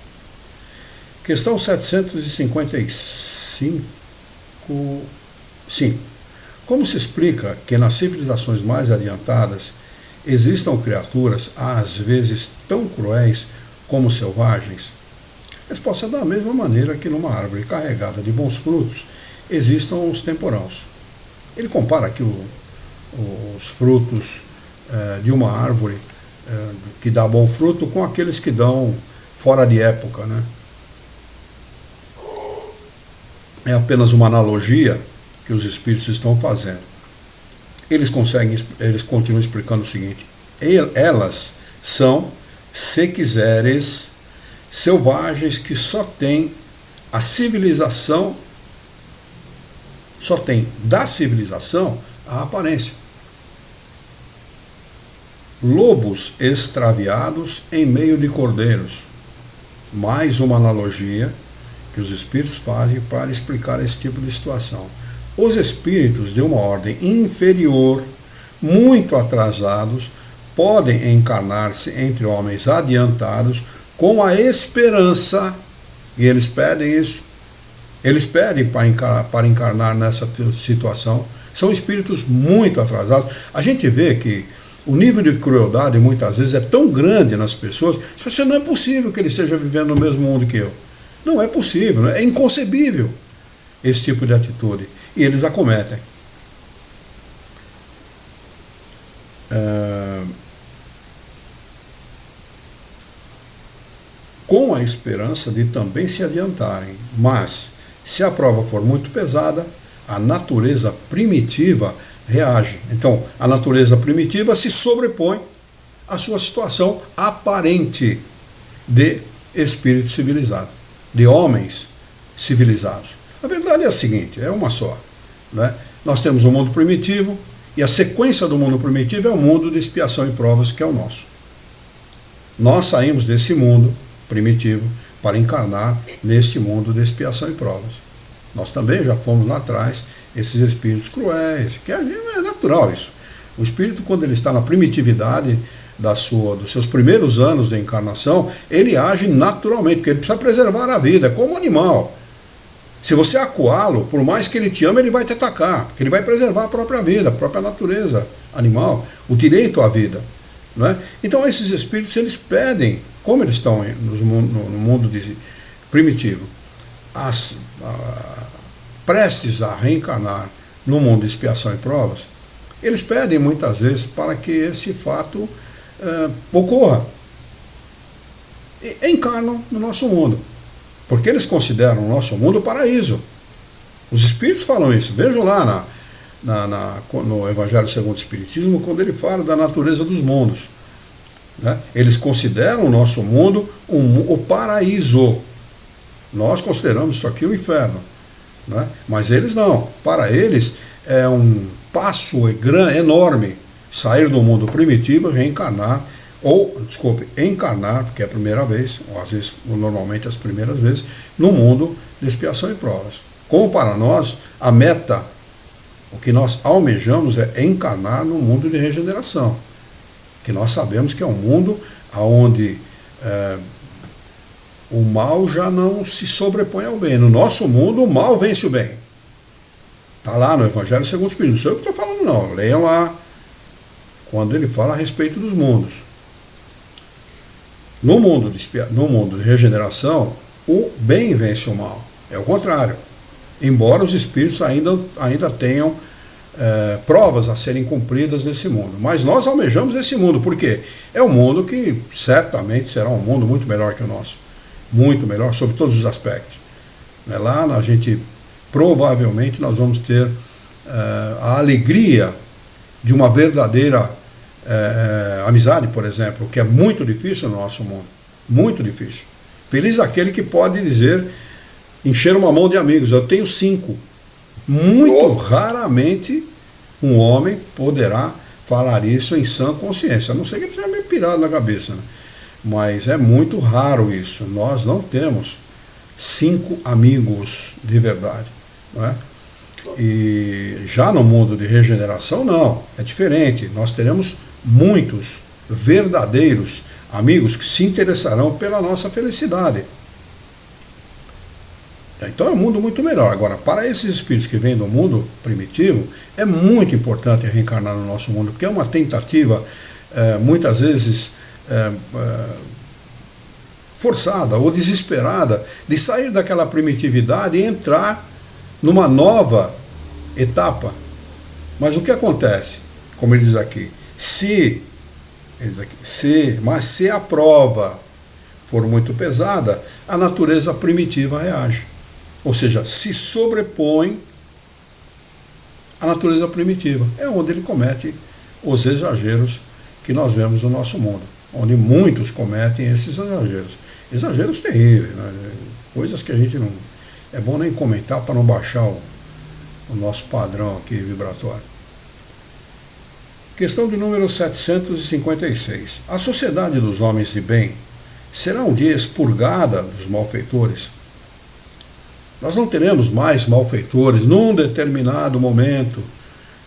Questão 755. Como se explica que nas civilizações mais adiantadas existam criaturas, às vezes tão cruéis como selvagens? A resposta é da mesma maneira que numa árvore carregada de bons frutos existam os temporãos. Ele compara aqui os frutos de uma árvore que dá bom fruto com aqueles que dão fora de época, né? É apenas uma analogia que os espíritos estão fazendo. Eles continuam explicando o seguinte: elas são, se quiseres, selvagens que só têm a civilização, só tem da civilização a aparência. Lobos extraviados em meio de cordeiros. Mais uma analogia que os espíritos fazem para explicar esse tipo de situação. Os espíritos de uma ordem inferior, muito atrasados, podem encarnar-se entre homens adiantados com a esperança, e eles pedem isso, eles pedem para encarnar nessa situação. São espíritos muito atrasados. A gente vê que o nível de crueldade muitas vezes é tão grande nas pessoas, que não é possível que ele esteja vivendo no mesmo mundo que eu. Não é possível, é inconcebível esse tipo de atitude. E eles acometem. Com a esperança de também se adiantarem. Mas, se a prova for muito pesada, a natureza primitiva reage. Então, a natureza primitiva se sobrepõe à sua situação aparente de espírito civilizado, de homens civilizados. A verdade é a seguinte, é uma só, né? Nós temos o mundo primitivo, e a sequência do mundo primitivo é o mundo de expiação e provas, que é o nosso. Nós saímos desse mundo primitivo para encarnar neste mundo de expiação e provas. Nós também já fomos lá atrás esses espíritos cruéis, que é natural isso. O espírito, quando ele está na primitividade dos seus primeiros anos de encarnação, ele age naturalmente, porque ele precisa preservar a vida, é como um animal. Se você acuá-lo, por mais que ele te ame, ele vai te atacar, porque ele vai preservar a própria vida, a própria natureza animal, o direito à vida. Não é? Então esses espíritos, eles pedem, como eles estão no mundo primitivo, prestes a reencarnar no mundo de expiação e provas, eles pedem muitas vezes para que esse fato ocorra. E encarnam no nosso mundo, porque eles consideram o nosso mundo o paraíso. Os espíritos falam isso. Vejam lá no Evangelho segundo o Espiritismo, quando ele fala da natureza dos mundos, né? Eles consideram o nosso mundo o paraíso. Nós consideramos isso aqui o inferno, né? Mas eles não. Para eles é um passo enorme sair do mundo primitivo e reencarnar, encarnar, porque é a primeira vez, ou às vezes, normalmente as primeiras vezes, no mundo de expiação e provas. Como para nós, a meta, o que nós almejamos é encarnar no mundo de regeneração, que nós sabemos que é um mundo onde o mal já não se sobrepõe ao bem. No nosso mundo, o mal vence o bem. Está lá no Evangelho segundo o Espírito. Não sei o que estou falando, não. Leiam lá, quando ele fala a respeito dos mundos. No mundo de regeneração, o bem vence o mal. É o contrário. Embora os espíritos ainda tenham provas a serem cumpridas nesse mundo. Mas nós almejamos esse mundo, porque é um mundo que certamente será um mundo muito melhor que o nosso. Muito melhor, sob todos os aspectos. Lá a gente, provavelmente, nós vamos ter a alegria de uma verdadeira amizade, por exemplo, que é muito difícil no nosso mundo. Muito difícil. Feliz aquele que pode dizer, encher uma mão de amigos. Eu tenho 5. Muito raramente um homem poderá falar isso em sã consciência. A não ser que ele seja meio pirado na cabeça, né? Mas é muito raro isso. Nós não temos 5 amigos de verdade, não é? E já no mundo de regeneração, não. É diferente. Nós teremos muitos verdadeiros amigos que se interessarão pela nossa felicidade. Então é um mundo muito melhor. Agora, para esses espíritos que vêm do mundo primitivo, é muito importante reencarnar no nosso mundo, porque é uma tentativa, muitas vezes, forçada ou desesperada, de sair daquela primitividade e entrar numa nova etapa. Mas o que acontece? Como ele diz aqui, se a prova for muito pesada, a natureza primitiva reage. Ou seja, se sobrepõe à natureza primitiva. É onde ele comete os exageros que nós vemos no nosso mundo, onde muitos cometem esses exageros. Exageros terríveis, né? Coisas que a gente não... É bom nem comentar para não baixar o nosso padrão aqui vibratório. Questão de número 756. A sociedade dos homens de bem será um dia expurgada dos malfeitores? Nós não teremos mais malfeitores num determinado momento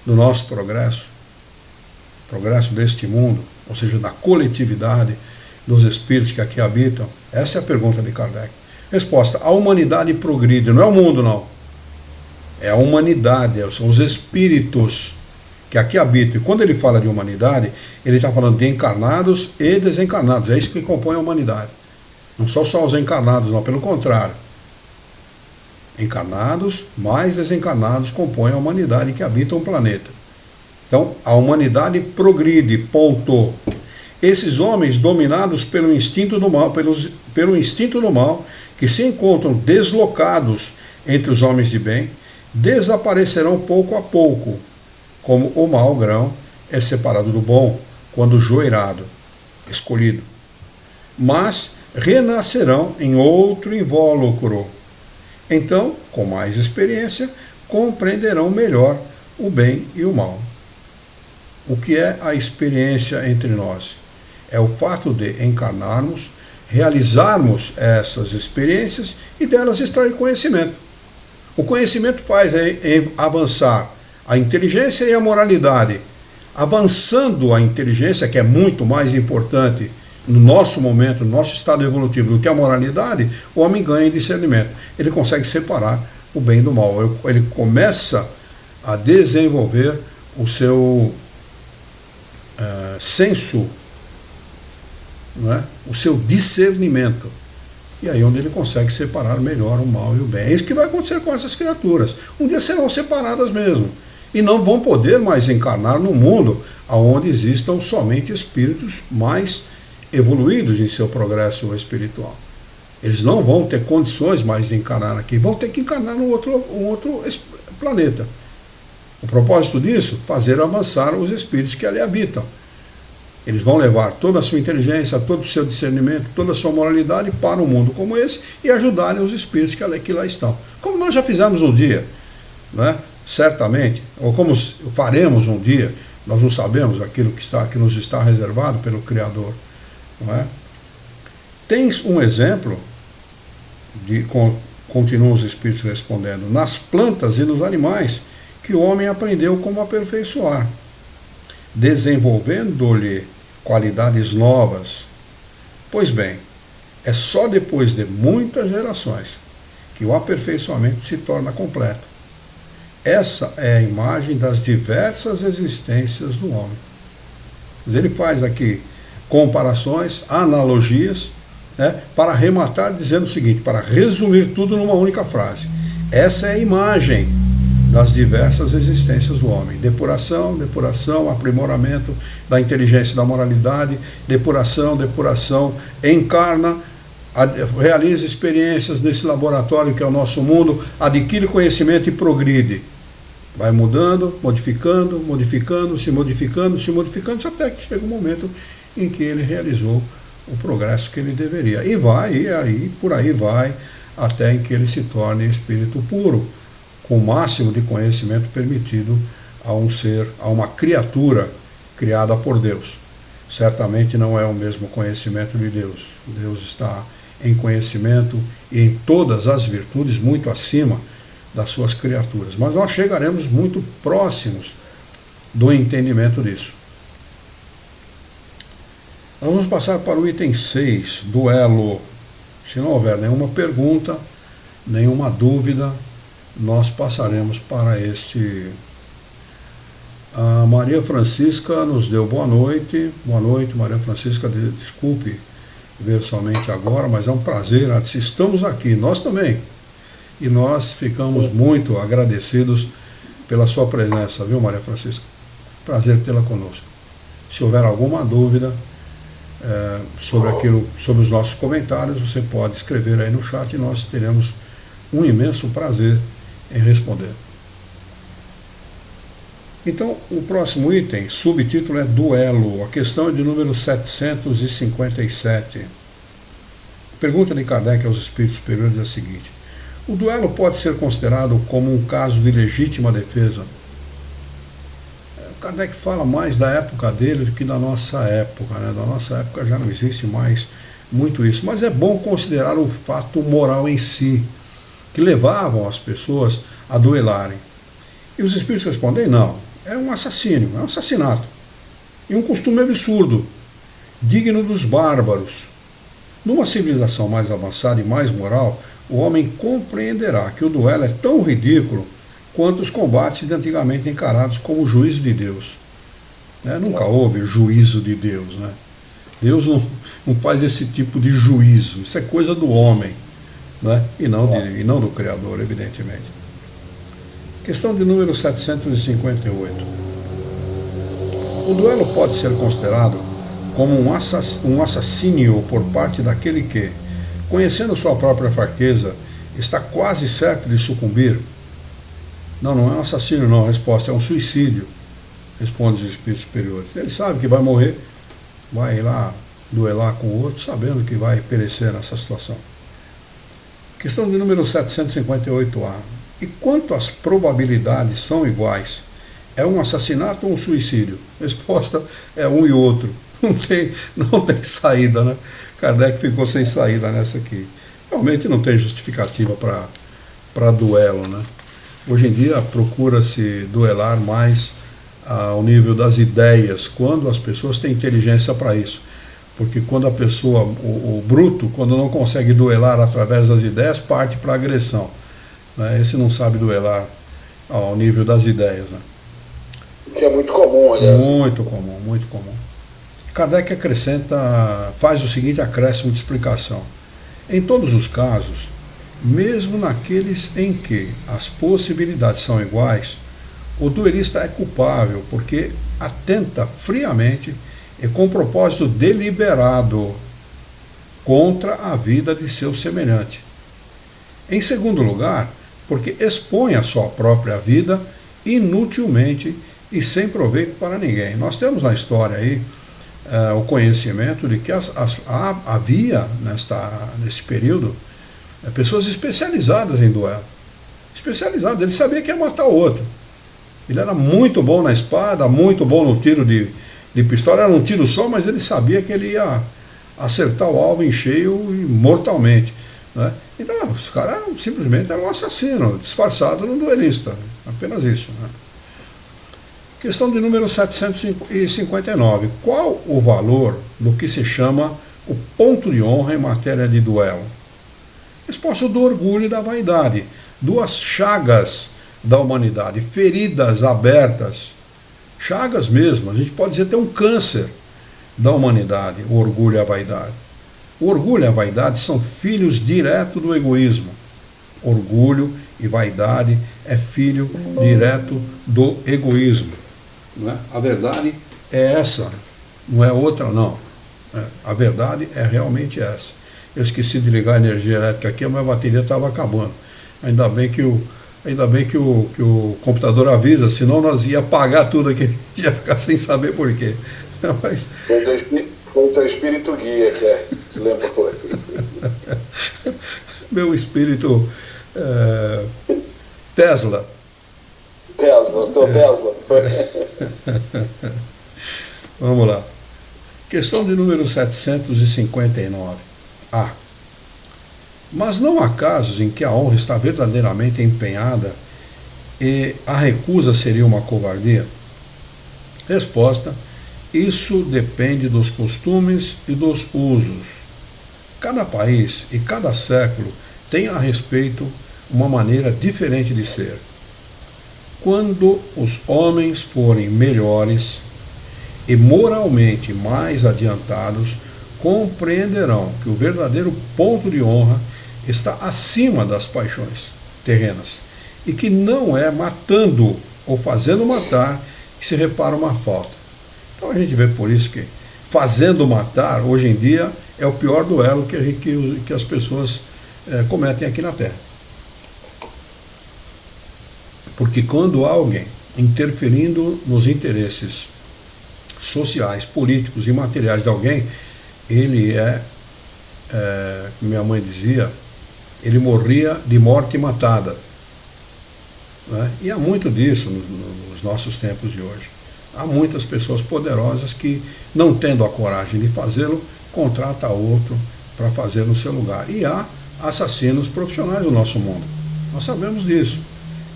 do nosso progresso deste mundo, ou seja, da coletividade dos espíritos que aqui habitam? Essa é a pergunta de Kardec. Resposta: a humanidade progride, não é o mundo, não. É a humanidade, são os espíritos que aqui habitam. E quando ele fala de humanidade, ele está falando de encarnados e desencarnados. É isso que compõe a humanidade. Não são só os encarnados, não, pelo contrário. Encarnados mais desencarnados compõem a humanidade que habita o planeta. Então, a humanidade progride, ponto. Esses homens dominados pelo instinto do mal, pelo instinto do mal, que se encontram deslocados entre os homens de bem, desaparecerão pouco a pouco, como o mau grão é separado do bom, quando joeirado, escolhido. Mas renascerão em outro invólucro. Então, com mais experiência, compreenderão melhor o bem e o mal. O que é a experiência entre nós? É o fato de encarnarmos, realizarmos essas experiências e delas extrair conhecimento. O conhecimento faz avançar a inteligência e a moralidade. Avançando a inteligência, que é muito mais importante no nosso momento, no nosso estado evolutivo, do que a moralidade, o homem ganha em discernimento. Ele consegue separar o bem do mal. Ele começa a desenvolver o seu senso, não é? O seu discernimento. E aí onde ele consegue separar melhor o mal e o bem. É isso que vai acontecer com essas criaturas. Um dia serão separadas mesmo. E não vão poder mais encarnar no mundo onde existam somente espíritos mais evoluídos em seu progresso espiritual. Eles não vão ter condições mais de encarnar aqui, vão ter que encarnar num outro planeta. O propósito disso, fazer avançar os espíritos que ali habitam. Eles vão levar toda a sua inteligência, todo o seu discernimento, toda a sua moralidade para um mundo como esse e ajudarem os espíritos que lá estão. Como nós já fizemos um dia, né? Certamente, ou como faremos um dia, nós não sabemos aquilo que nos está reservado pelo Criador. Não é? Tens um exemplo, continuam os espíritos respondendo, nas plantas e nos animais, que o homem aprendeu como aperfeiçoar, desenvolvendo-lhe qualidades novas. Pois bem, É só depois de muitas gerações que o aperfeiçoamento se torna completo. Essa é a imagem das diversas existências do homem. Ele faz aqui comparações, analogias, né, para arrematar dizendo o seguinte, para resumir tudo numa única frase. Essa é a imagem das diversas existências do homem. Depuração, depuração, aprimoramento da inteligência e da moralidade, depuração, depuração, encarna, realiza experiências nesse laboratório que é o nosso mundo, adquire conhecimento e progride. Vai mudando, modificando, modificando, se modificando, se modificando, até que chega um momento em que ele realizou o progresso que ele deveria. E vai, e aí, por aí vai, até em que ele se torne espírito puro, com o máximo de conhecimento permitido a um ser, a uma criatura criada por Deus. Certamente não é o mesmo conhecimento de Deus. Deus está em conhecimento e em todas as virtudes muito acima das suas criaturas. Mas nós chegaremos muito próximos do entendimento disso. Nós vamos passar para o item 6, duelo. Se não houver nenhuma pergunta, nenhuma dúvida, nós passaremos para este. A Maria Francisca nos deu boa noite. Boa noite, Maria Francisca. Desculpe ver somente agora, mas é um prazer. Estamos aqui, nós também. E nós ficamos muito agradecidos pela sua presença, viu, Maria Francisca? Prazer tê-la conosco. Se houver alguma dúvida sobre os nossos comentários, você pode escrever aí no chat e nós teremos um imenso prazer em responder. Então, o próximo item, subtítulo é duelo. A questão é de número 757. A pergunta de Kardec aos espíritos superiores é a seguinte: o duelo pode ser considerado como um caso de legítima defesa? Kardec fala mais da época dele do que da nossa época, né? Da nossa época já não existe mais muito isso, mas é bom considerar o fato moral em si, que levavam as pessoas a duelarem. E os espíritos respondem, não, é um assassínio, é um assassinato, e um costume absurdo, digno dos bárbaros. Numa civilização mais avançada e mais moral, o homem compreenderá que o duelo é tão ridículo quanto os combates de antigamente encarados como juízo de Deus. Nunca houve juízo de Deus. Né? Deus não faz esse tipo de juízo, isso é coisa do homem, né? e não do Criador, evidentemente. Questão de número 758. O duelo pode ser considerado como um assassínio por parte daquele que, conhecendo sua própria fraqueza, está quase certo de sucumbir? Não, não é um assassínio não, a resposta é um suicídio, responde os espíritos superiores. Ele sabe que vai morrer, vai lá duelar com o outro, sabendo que vai perecer nessa situação. Questão de número 758A. E quanto as probabilidades são iguais, é um assassinato ou um suicídio? Resposta é um e outro. Não tem saída, né? Kardec ficou sem saída nessa aqui. Realmente não tem justificativa para duelo, né? Hoje em dia procura-se duelar mais ao nível das ideias, quando as pessoas têm inteligência para isso. Porque quando a pessoa, o bruto, quando não consegue duelar através das ideias, parte para a agressão. Né? Esse não sabe duelar ao nível das ideias. Né? Que é muito comum, aliás. Muito comum, muito comum. Kardec acrescenta, faz o seguinte acréscimo de explicação. Em todos os casos, mesmo naqueles em que as possibilidades são iguais, o duelista é culpável porque atenta friamente e com propósito deliberado contra a vida de seu semelhante. Em segundo lugar, porque expõe a sua própria vida inutilmente e sem proveito para ninguém. Nós temos na história aí o conhecimento de que havia nesse período pessoas especializadas em duelo. Especializadas, ele sabia que ia matar o outro. Ele era muito bom na espada, muito bom no tiro de pistola, era um tiro só, mas ele sabia que ele ia acertar o alvo em cheio e mortalmente. Né? Então, os caras simplesmente eram um assassino, disfarçado no duelista. Apenas isso. Né? Questão de número 759. Qual o valor do que se chama o ponto de honra em matéria de duelo? Resposta do orgulho e da vaidade, duas chagas da humanidade, feridas abertas, chagas mesmo, a gente pode dizer até um câncer da humanidade, o orgulho e a vaidade. O orgulho e a vaidade são filhos direto do egoísmo. Orgulho e vaidade é filho direto do egoísmo. Não é? A verdade é essa, não é outra não. A verdade é realmente essa. Eu esqueci de ligar a energia elétrica aqui, a minha bateria estava acabando. Ainda bem que o computador avisa, senão nós ia apagar tudo aqui, ia ficar sem saber por quê. Mas... o teu espírito guia, que é, lembra por meu espírito Tesla. Tesla. Vamos lá. Questão de número 759. A. Mas não há casos em que a honra está verdadeiramente empenhada e a recusa seria uma covardia? Resposta: isso depende dos costumes e dos usos. Cada país e cada século tem a respeito uma maneira diferente de ser. Quando os homens forem melhores e moralmente mais adiantados, compreenderão que o verdadeiro ponto de honra está acima das paixões terrenas e que não é matando ou fazendo matar que se repara uma falta. Então a gente vê por isso que fazendo matar, hoje em dia, é o pior duelo que as pessoas cometem aqui na Terra. Porque quando há alguém interferindo nos interesses sociais, políticos e materiais de alguém, ele como minha mãe dizia, ele morria de morte matada. Né? E há muito disso nos nossos tempos de hoje. Há muitas pessoas poderosas que, não tendo a coragem de fazê-lo, contrata outro para fazer no seu lugar. E há assassinos profissionais no nosso mundo. Nós sabemos disso.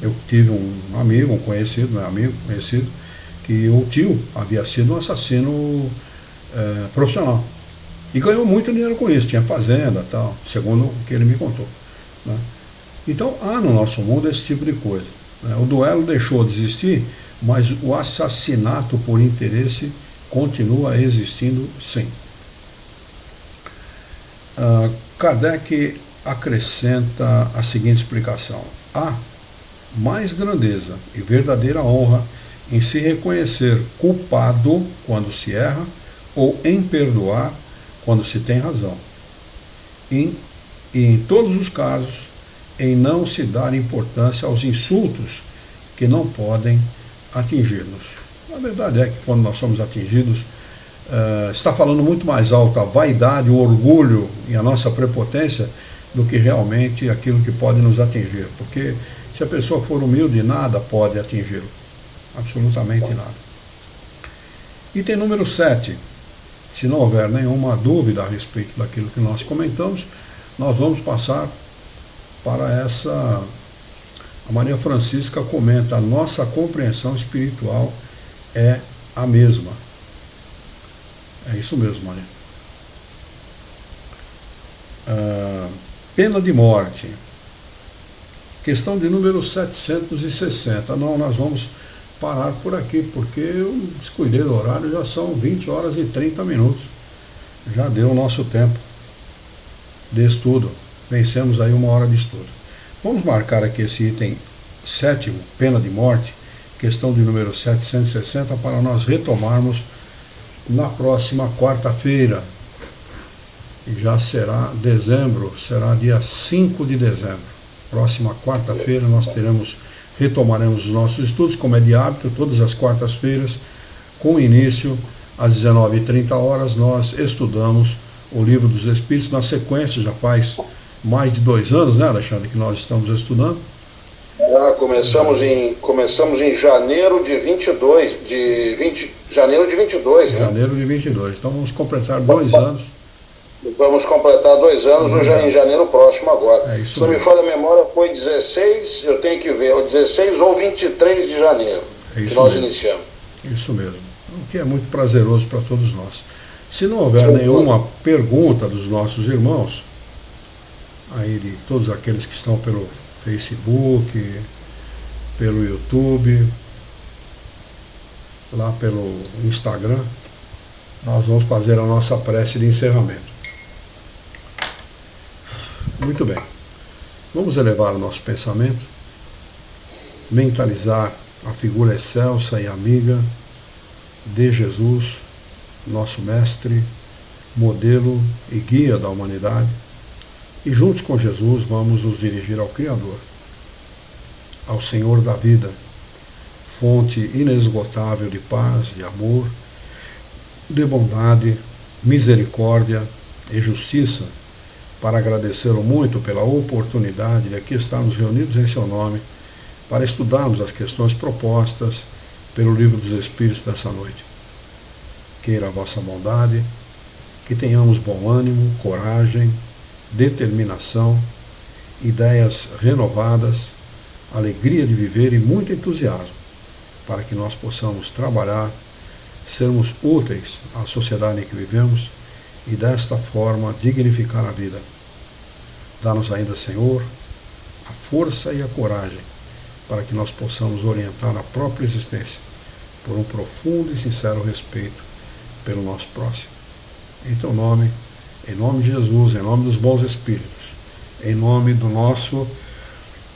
Eu tive um amigo, um conhecido, que o tio havia sido um assassino profissional. E ganhou muito dinheiro com isso, tinha fazenda e tal, segundo o que ele me contou. Né? Então há no nosso mundo esse tipo de coisa. Né? O duelo deixou de existir, mas o assassinato por interesse continua existindo sim. Kardec acrescenta a seguinte explicação: há mais grandeza e verdadeira honra em se reconhecer culpado quando se erra ou em perdoar quando se tem razão. E em todos os casos, em não se dar importância aos insultos que não podem atingir-nos. A verdade é que quando nós somos atingidos, está falando muito mais alto a vaidade, o orgulho e a nossa prepotência do que realmente aquilo que pode nos atingir. Porque se a pessoa for humilde, nada pode atingi-lo. Absolutamente nada. Item número 7. Se não houver nenhuma dúvida a respeito daquilo que nós comentamos, nós vamos passar para essa... A Maria Francisca comenta: a nossa compreensão espiritual é a mesma. É isso mesmo, Maria. Pena de morte. Questão de número 760. Não, nós vamos parar por aqui, porque eu descuidei do horário, já são 20 horas e 30 minutos. Já deu o nosso tempo de estudo. Vencemos aí 1 hora de estudo. Vamos marcar aqui esse item 7º, pena de morte, questão de número 760, para nós retomarmos na próxima quarta-feira. Já será dezembro, será dia 5 de dezembro. Próxima quarta-feira nós retomaremos os nossos estudos, como é de hábito, todas as quartas-feiras, com início às 19h30, nós estudamos o Livro dos Espíritos. Na sequência, já faz mais de 2 anos, né, Alexandre, que nós estamos estudando. Começamos em janeiro de 22, janeiro de 22, né? Janeiro de 22, então vamos completar 2 anos. Vamos completar 2 anos em janeiro próximo agora. É isso. Se não me falha a memória, foi 16, eu tenho que ver, 16 ou 23 de janeiro que nós iniciamos. Isso mesmo. O que é muito prazeroso para todos nós. Se não houver nenhuma pergunta dos nossos irmãos, aí de todos aqueles que estão pelo Facebook, pelo YouTube, lá pelo Instagram, nós vamos fazer a nossa prece de encerramento. Muito bem. Vamos elevar o nosso pensamento, mentalizar a figura excelsa e amiga de Jesus, nosso mestre, modelo e guia da humanidade, e juntos com Jesus vamos nos dirigir ao Criador, ao Senhor da vida, fonte inesgotável de paz, de amor, de bondade, misericórdia e justiça, para agradecê-lo muito pela oportunidade de aqui estarmos reunidos em seu nome, para estudarmos as questões propostas pelo Livro dos Espíritos dessa noite. Queira a vossa bondade, que tenhamos bom ânimo, coragem, determinação, ideias renovadas, alegria de viver e muito entusiasmo, para que nós possamos trabalhar, sermos úteis à sociedade em que vivemos e desta forma dignificar a vida. Dá-nos ainda, Senhor, a força e a coragem para que nós possamos orientar a própria existência por um profundo e sincero respeito pelo nosso próximo. Em teu nome, em nome de Jesus, em nome dos bons espíritos, em nome do nosso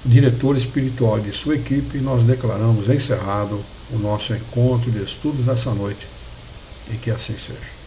diretor espiritual e de sua equipe, nós declaramos encerrado o nosso encontro de estudos dessa noite, e que assim seja.